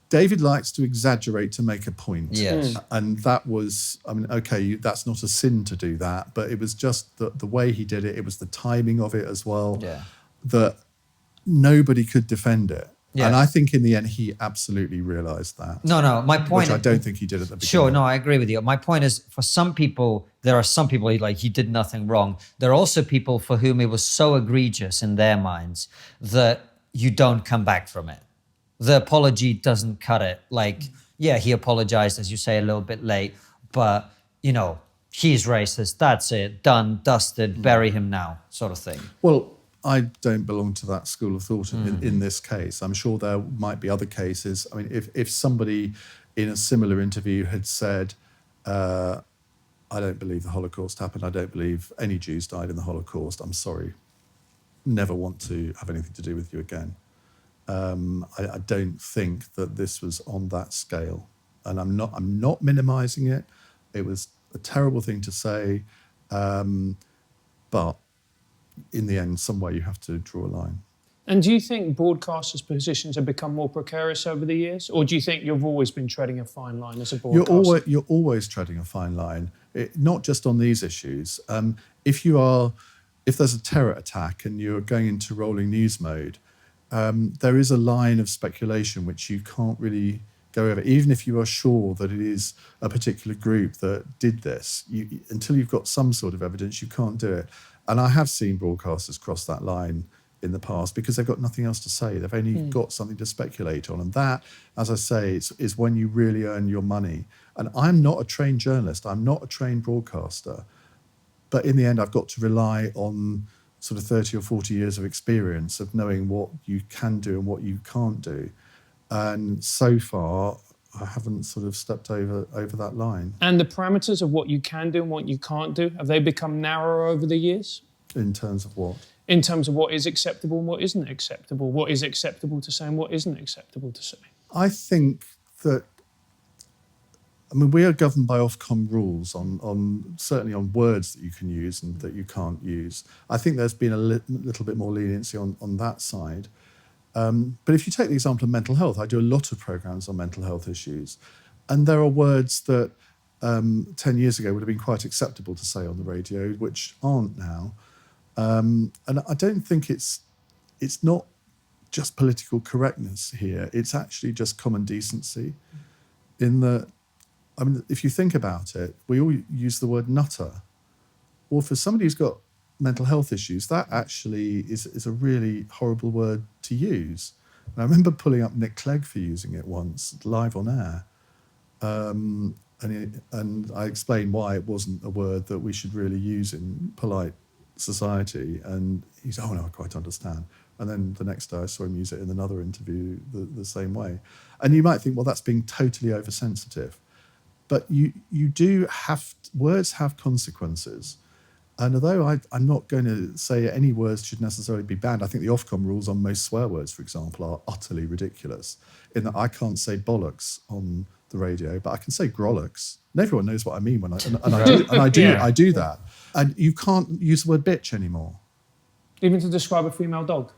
David likes to exaggerate to make a point. Yes. And that was, I mean, okay, that's not a sin to do that, but it was just the way he did it. It was the timing of it as well, that nobody could defend it. Yes. And I think in the end, he absolutely realised that. No, my point... Which I don't think he did at the beginning. Sure, no, I agree with you. My point is, for some people, there are some people he did nothing wrong. There are also people for whom it was so egregious in their minds that you don't come back from it. The apology doesn't cut it. Like, yeah, he apologized, as you say, a little bit late, but, you know, he's racist, that's it, done, dusted, bury him now, sort of thing. Well, I don't belong to that school of thought in this case. I'm sure there might be other cases. I mean, if somebody in a similar interview had said, I don't believe the Holocaust happened, I don't believe any Jews died in the Holocaust, I'm sorry, never want to have anything to do with you again. I don't think that this was on that scale, and I'm not minimising it. It was a terrible thing to say, but in the end, somewhere you have to draw a line. And do you think broadcasters' positions have become more precarious over the years, or do you think you've always been treading a fine line as a broadcaster? You're always treading a fine line, not just on these issues. If there's a terror attack and you're going into rolling news mode, there is a line of speculation which you can't really go over. Even if you are sure that it is a particular group that did this, until you've got some sort of evidence, you can't do it. And I have seen broadcasters cross that line in the past because they've got nothing else to say. They've only got something to speculate on. And that, as I say, is when you really earn your money. And I'm not a trained journalist. I'm not a trained broadcaster. But in the end, I've got to rely on sort of 30 or 40 years of experience of knowing what you can do and what you can't do. And so far, I haven't sort of stepped over that line. And the parameters of what you can do and what you can't do, have they become narrower over the years? In terms of what? In terms of what is acceptable and what isn't acceptable. What is acceptable to say and what isn't acceptable to say. I think that, I mean, we are governed by Ofcom rules on certainly on words that you can use and that you can't use. I think there's been a little bit more leniency on that side. But if you take the example of mental health, I do a lot of programs on mental health issues. And there are words that 10 years ago would have been quite acceptable to say on the radio, which aren't now. And I don't think it's not just political correctness here. It's actually just common decency in that, I mean, if you think about it, we all use the word nutter. Well, for somebody who's got mental health issues, that actually is a really horrible word to use. And I remember pulling up Nick Clegg for using it once, live on air. And I explained why it wasn't a word that we should really use in polite society. And he said, oh, no, I quite understand. And then the next day I saw him use it in another interview the same way. And you might think, well, that's being totally oversensitive. But you do have, words have consequences. And although I'm not going to say any words should necessarily be banned, I think the Ofcom rules on most swear words, for example, are utterly ridiculous. In that I can't say bollocks on the radio, but I can say grollocks. And everyone knows what I mean when I do that. And you can't use the word bitch anymore. Even to describe a female dog?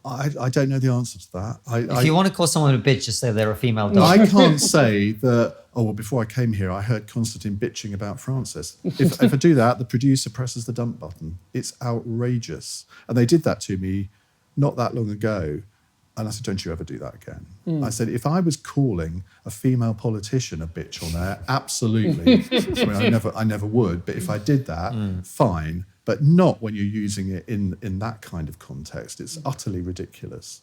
I don't know the answer to that. If you want to call someone a bitch, just say they're a female dog. I can't say that, oh, well, before I came here, I heard Constantine bitching about Francis. If I do that, the producer presses the dump button. It's outrageous. And they did that to me not that long ago. And I said, don't you ever do that again. I said, if I was calling a female politician a bitch on air, absolutely. I mean, I never would. But if I did that, fine. But not when you're using it in that kind of context. It's utterly ridiculous.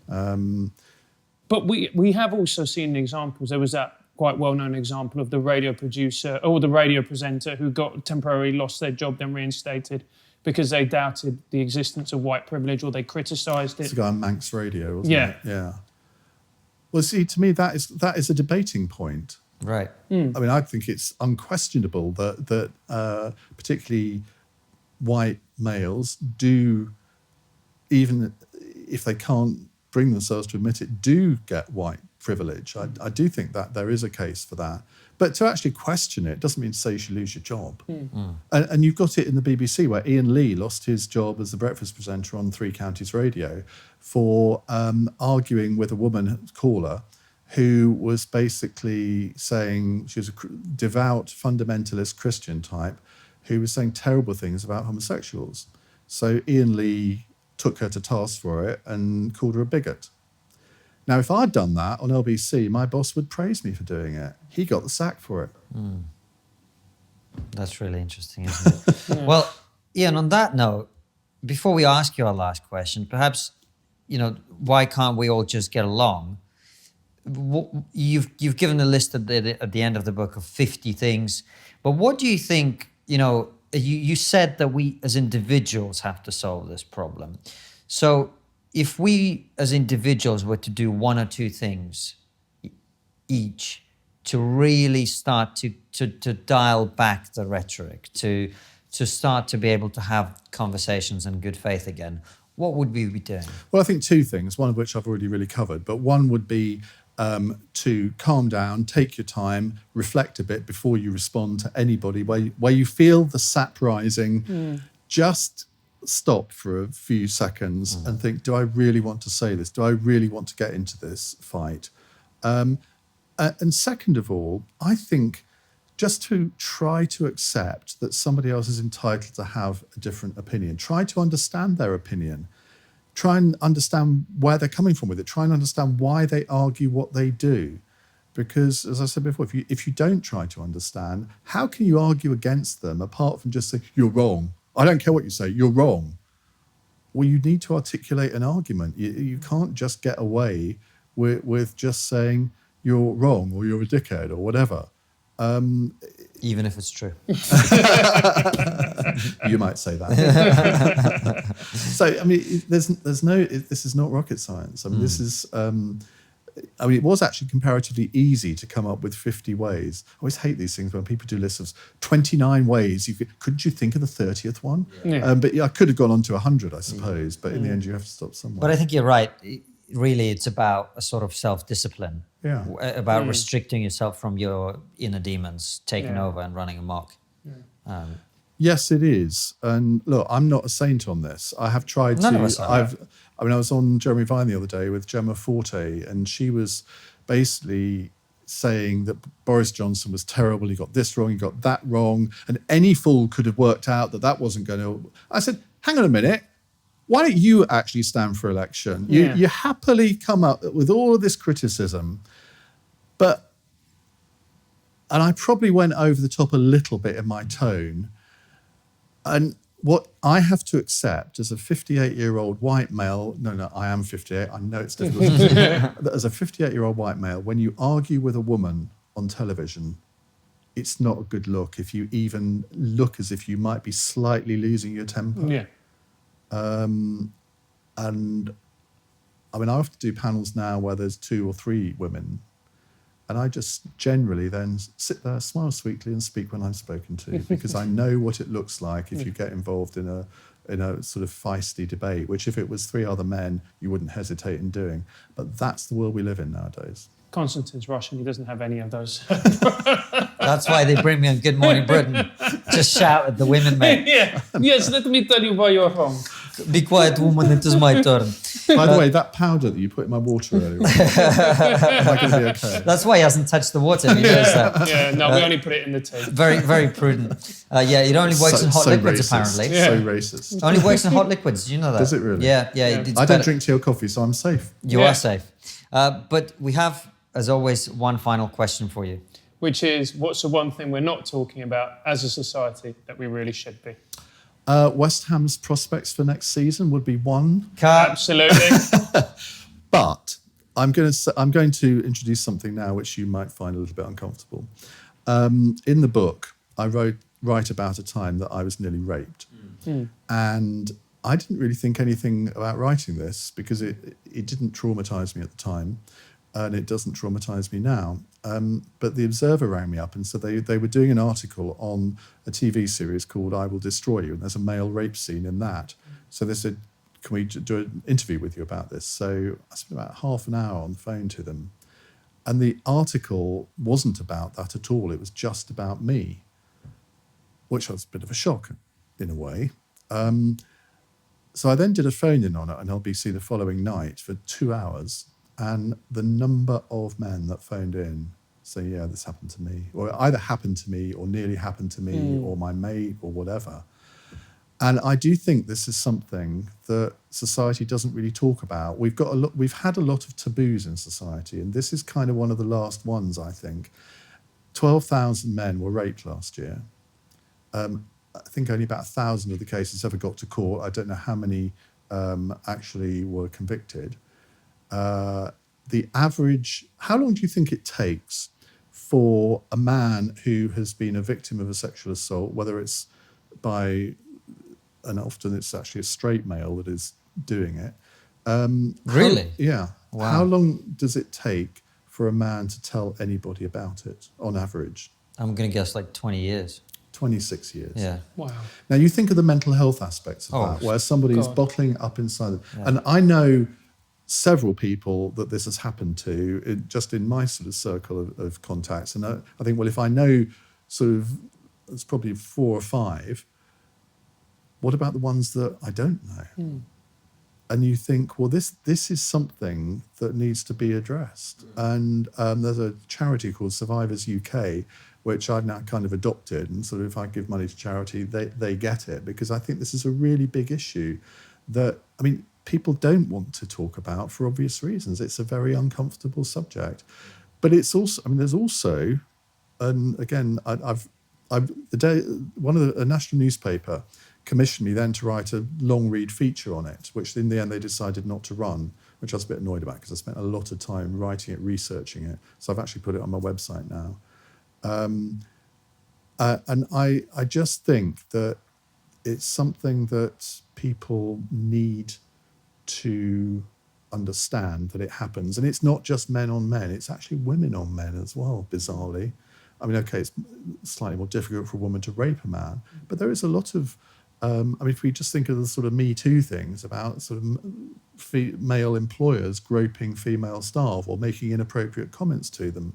But we have also seen examples. There was that quite well-known example of the radio producer or the radio presenter who got temporarily lost their job, then reinstated because they doubted the existence of white privilege or they criticised it. It's a guy on Manx Radio, wasn't it? Yeah. Well, see, to me, that is a debating point. Right. I mean, I think it's unquestionable that particularly white males do, even if they can't bring themselves to admit it, do get white privilege. I do think that there is a case for that. But to actually question it doesn't mean to say you should lose your job. And you've got it in the BBC where Iain Lee lost his job as the breakfast presenter on Three Counties Radio for arguing with a woman caller who was basically saying, she was a devout fundamentalist Christian type, who was saying terrible things about homosexuals. So Iain Lee took her to task for it and called her a bigot. Now, if I'd done that on LBC, my boss would praise me for doing it. He got the sack for it. That's really interesting, isn't it? Well, Iain, on that note, before we ask you our last question, perhaps, why can't we all just get along? You've given a list at the end of the book of 50 things, but what do you think, you said that we as individuals have to solve this problem. So if we as individuals were to do one or two things each to really start to dial back the rhetoric, to start to be able to have conversations in good faith again, what would we be doing? Well, I think two things, one of which I've already really covered, but one would be to calm down, take your time, reflect a bit before you respond to anybody. Where you feel the sap rising, just stop for a few seconds and think, do I really want to say this? Do I really want to get into this fight? And second of all, I think just to try to accept that somebody else is entitled to have a different opinion. Try to understand their opinion. Try and understand where they're coming from with it. Try and understand why they argue what they do. Because, as I said before, if you don't try to understand, how can you argue against them apart from just saying, you're wrong? I don't care what you say, you're wrong. Well, you need to articulate an argument. You can't just get away with just saying you're wrong or you're a dickhead or whatever. Even if it's true. You might say that. So, I mean, there's no, this is not rocket science. I mean, this is, it was actually comparatively easy to come up with 50 ways. I always hate these things when people do lists of 29 ways. Couldn't you think of the 30th one? Yeah. But I could have gone on to 100, I suppose. But in the end, you have to stop somewhere. But I think you're right. Really, it's about a sort of self-discipline. Yeah. About restricting yourself from your inner demons taking over and running amok. Yes, it is. And look, I'm not a saint on this. I have tried None to. of us are. I was on Jeremy Vine the other day with Gemma Forte, and she was basically saying that Boris Johnson was terrible. He got this wrong, he got that wrong, and any fool could have worked out that wasn't going to. I said, hang on a minute. Why don't you actually stand for election? You happily come up with all of this criticism, and I probably went over the top a little bit in my tone. And what I have to accept as a 58-year-old white male, no, I am 58, I know it's difficult to say, that as a 58-year-old white male, when you argue with a woman on television, it's not a good look if you even look as if you might be slightly losing your temper. Yeah. And I mean, I have to do panels now where there's 2 or 3 women. And I just generally then sit there, smile sweetly, and speak when I'm spoken to, because I know what it looks like if you get involved in a sort of feisty debate, which if it was three other men, you wouldn't hesitate in doing. But that's the world we live in nowadays. Konstantin's Russian. He doesn't have any of those. That's why they bring me on Good Morning Britain. Just shout at the women, mate. Yeah. Yes, let me tell you why you're wrong. Be quiet, woman, it is my turn. By the way, that powder that you put in my water earlier, am I going to be okay? That's why he hasn't touched the water. He knows that. Yeah, no, we only put it in the tea. Very, very prudent. Yeah, it only works in hot liquids, racist. apparently. So racist. It only works in hot liquids. Do you know that? Does it really? Yeah. Yeah. I don't drink tea or coffee, so I'm safe. You are safe. But we have, as always, one final question for you. Which is, what's the one thing we're not talking about as a society that we really should be? West Ham's prospects for next season would be one. Absolutely. But I'm going to introduce something now which you might find a little bit uncomfortable. In the book, I write about a time that I was nearly raped. And I didn't really think anything about writing this because it didn't traumatize me at the time, and it doesn't traumatize me now. But the Observer rang me up and said they were doing an article on a TV series called I Will Destroy You, and there's a male rape scene in that. So they said, can we do an interview with you about this? So I spent about half an hour on the phone to them. And the article wasn't about that at all. It was just about me, which was a bit of a shock in a way. So I then did a phone-in on it on LBC the following night for 2 hours. And the number of men that phoned in saying, yeah, this happened to me, or either happened to me or nearly happened to me or my mate or whatever. And I do think this is something that society doesn't really talk about. We've had a lot of taboos in society, and this is kind of one of the last ones, I think. 12,000 men were raped last year. I think only about 1,000 of the cases ever got to court. I don't know how many actually were convicted. The average, how long do you think it takes for a man who has been a victim of a sexual assault, whether it's by, and often it's actually a straight male that is doing it. Really? Yeah. Wow. How long does it take for a man to tell anybody about it on average? I'm going to guess like 20 years. 26 years. Yeah. Wow. Now you think of the mental health aspects of Oh, that, where somebody is God. bottling up inside them. Yeah. And I know several people that this has happened to, just in my sort of circle of contacts. And I think, well, if I know sort of, it's probably 4 or 5, what about the ones that I don't know? And you think, well, this is something that needs to be addressed. And there's a charity called Survivors UK, which I've now kind of adopted. And sort of if I give money to charity, they get it. Because I think this is a really big issue that, I mean, people don't want to talk about for obvious reasons. It's a very uncomfortable subject. But it's also, I mean, there's also, and again, a national newspaper commissioned me then to write a long read feature on it, which in the end they decided not to run, which I was a bit annoyed about because I spent a lot of time writing it, researching it. So I've actually put it on my website now. And I just think that it's something that people need to understand, that it happens. And it's not just men on men, it's actually women on men as well, bizarrely. I mean, okay, it's slightly more difficult for a woman to rape a man, but there is a lot of, I mean, if we just think of the sort of Me Too things about sort of male employers groping female staff or making inappropriate comments to them.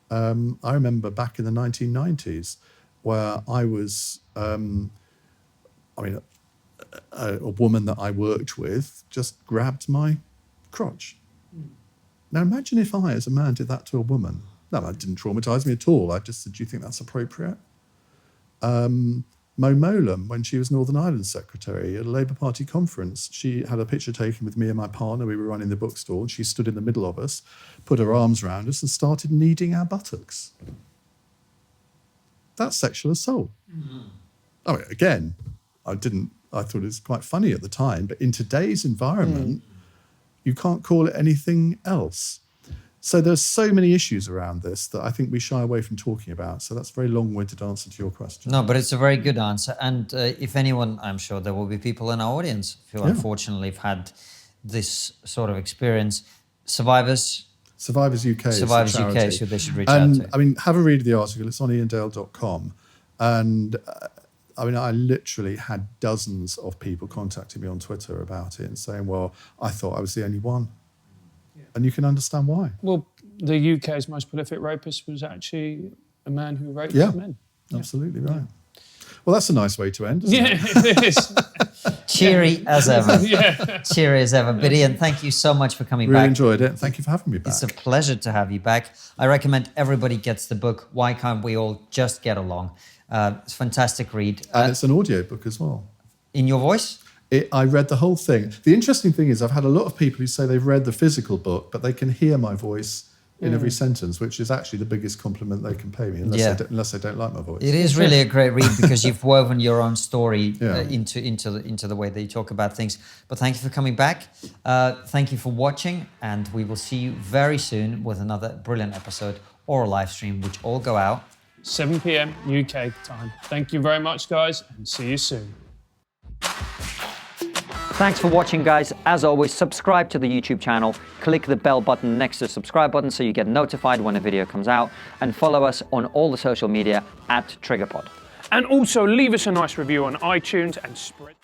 I remember back in the 1990s where I was, a woman that I worked with just grabbed my crotch. Now imagine if I, as a man, did that to a woman. No, that didn't traumatize me at all. I just said, do you think that's appropriate? Mo Mowlam, when she was Northern Ireland Secretary at a Labour Party conference, she had a picture taken with me and my partner. We were running the bookstore, and she stood in the middle of us, put her arms around us and started kneading our buttocks. That's sexual assault. I mean, again, I thought it was quite funny at the time, but in today's environment, you can't call it anything else. So there's so many issues around this that I think we shy away from talking about. So that's a very long-winded answer to your question. No, but it's a very good answer. And if anyone, I'm sure there will be people in our audience who unfortunately have had this sort of experience. Survivors, Survivors UK. Survivors is the UK, charity. so they should reach and, out to. I mean, have a read of the article. It's on iandale.com. And I mean, I literally had dozens of people contacting me on Twitter about it and saying, well, I thought I was the only one. Yeah. And you can understand why. Well, the UK's most prolific rapist was actually a man who raped men. Absolutely right. Well, that's a nice way to end, isn't it? It is. Cheery as ever. Cheery as ever. But Iain, thank you so much for coming back. Really enjoyed it. Thank you for having me back. It's a pleasure to have you back. I recommend everybody gets the book, Why Can't We All Just Get Along? It's a fantastic read. And it's an audio book as well. In your voice? I read the whole thing. The interesting thing is I've had a lot of people who say they've read the physical book, but they can hear my voice in every sentence, which is actually the biggest compliment they can pay me, unless they don't like my voice. It is really a great read because you've woven your own story into the way that you talk about things. But thank you for coming back. Thank you for watching, and we will see you very soon with another brilliant episode or a live stream, which all go out 7 p.m. UK time. Thank you very much, guys, and see you soon. Thanks for watching, guys. As always, subscribe to the YouTube channel, click the bell button next to the subscribe button so you get notified when a video comes out, and follow us on all the social media @TriggerPod. And also leave us a nice review on iTunes and spread...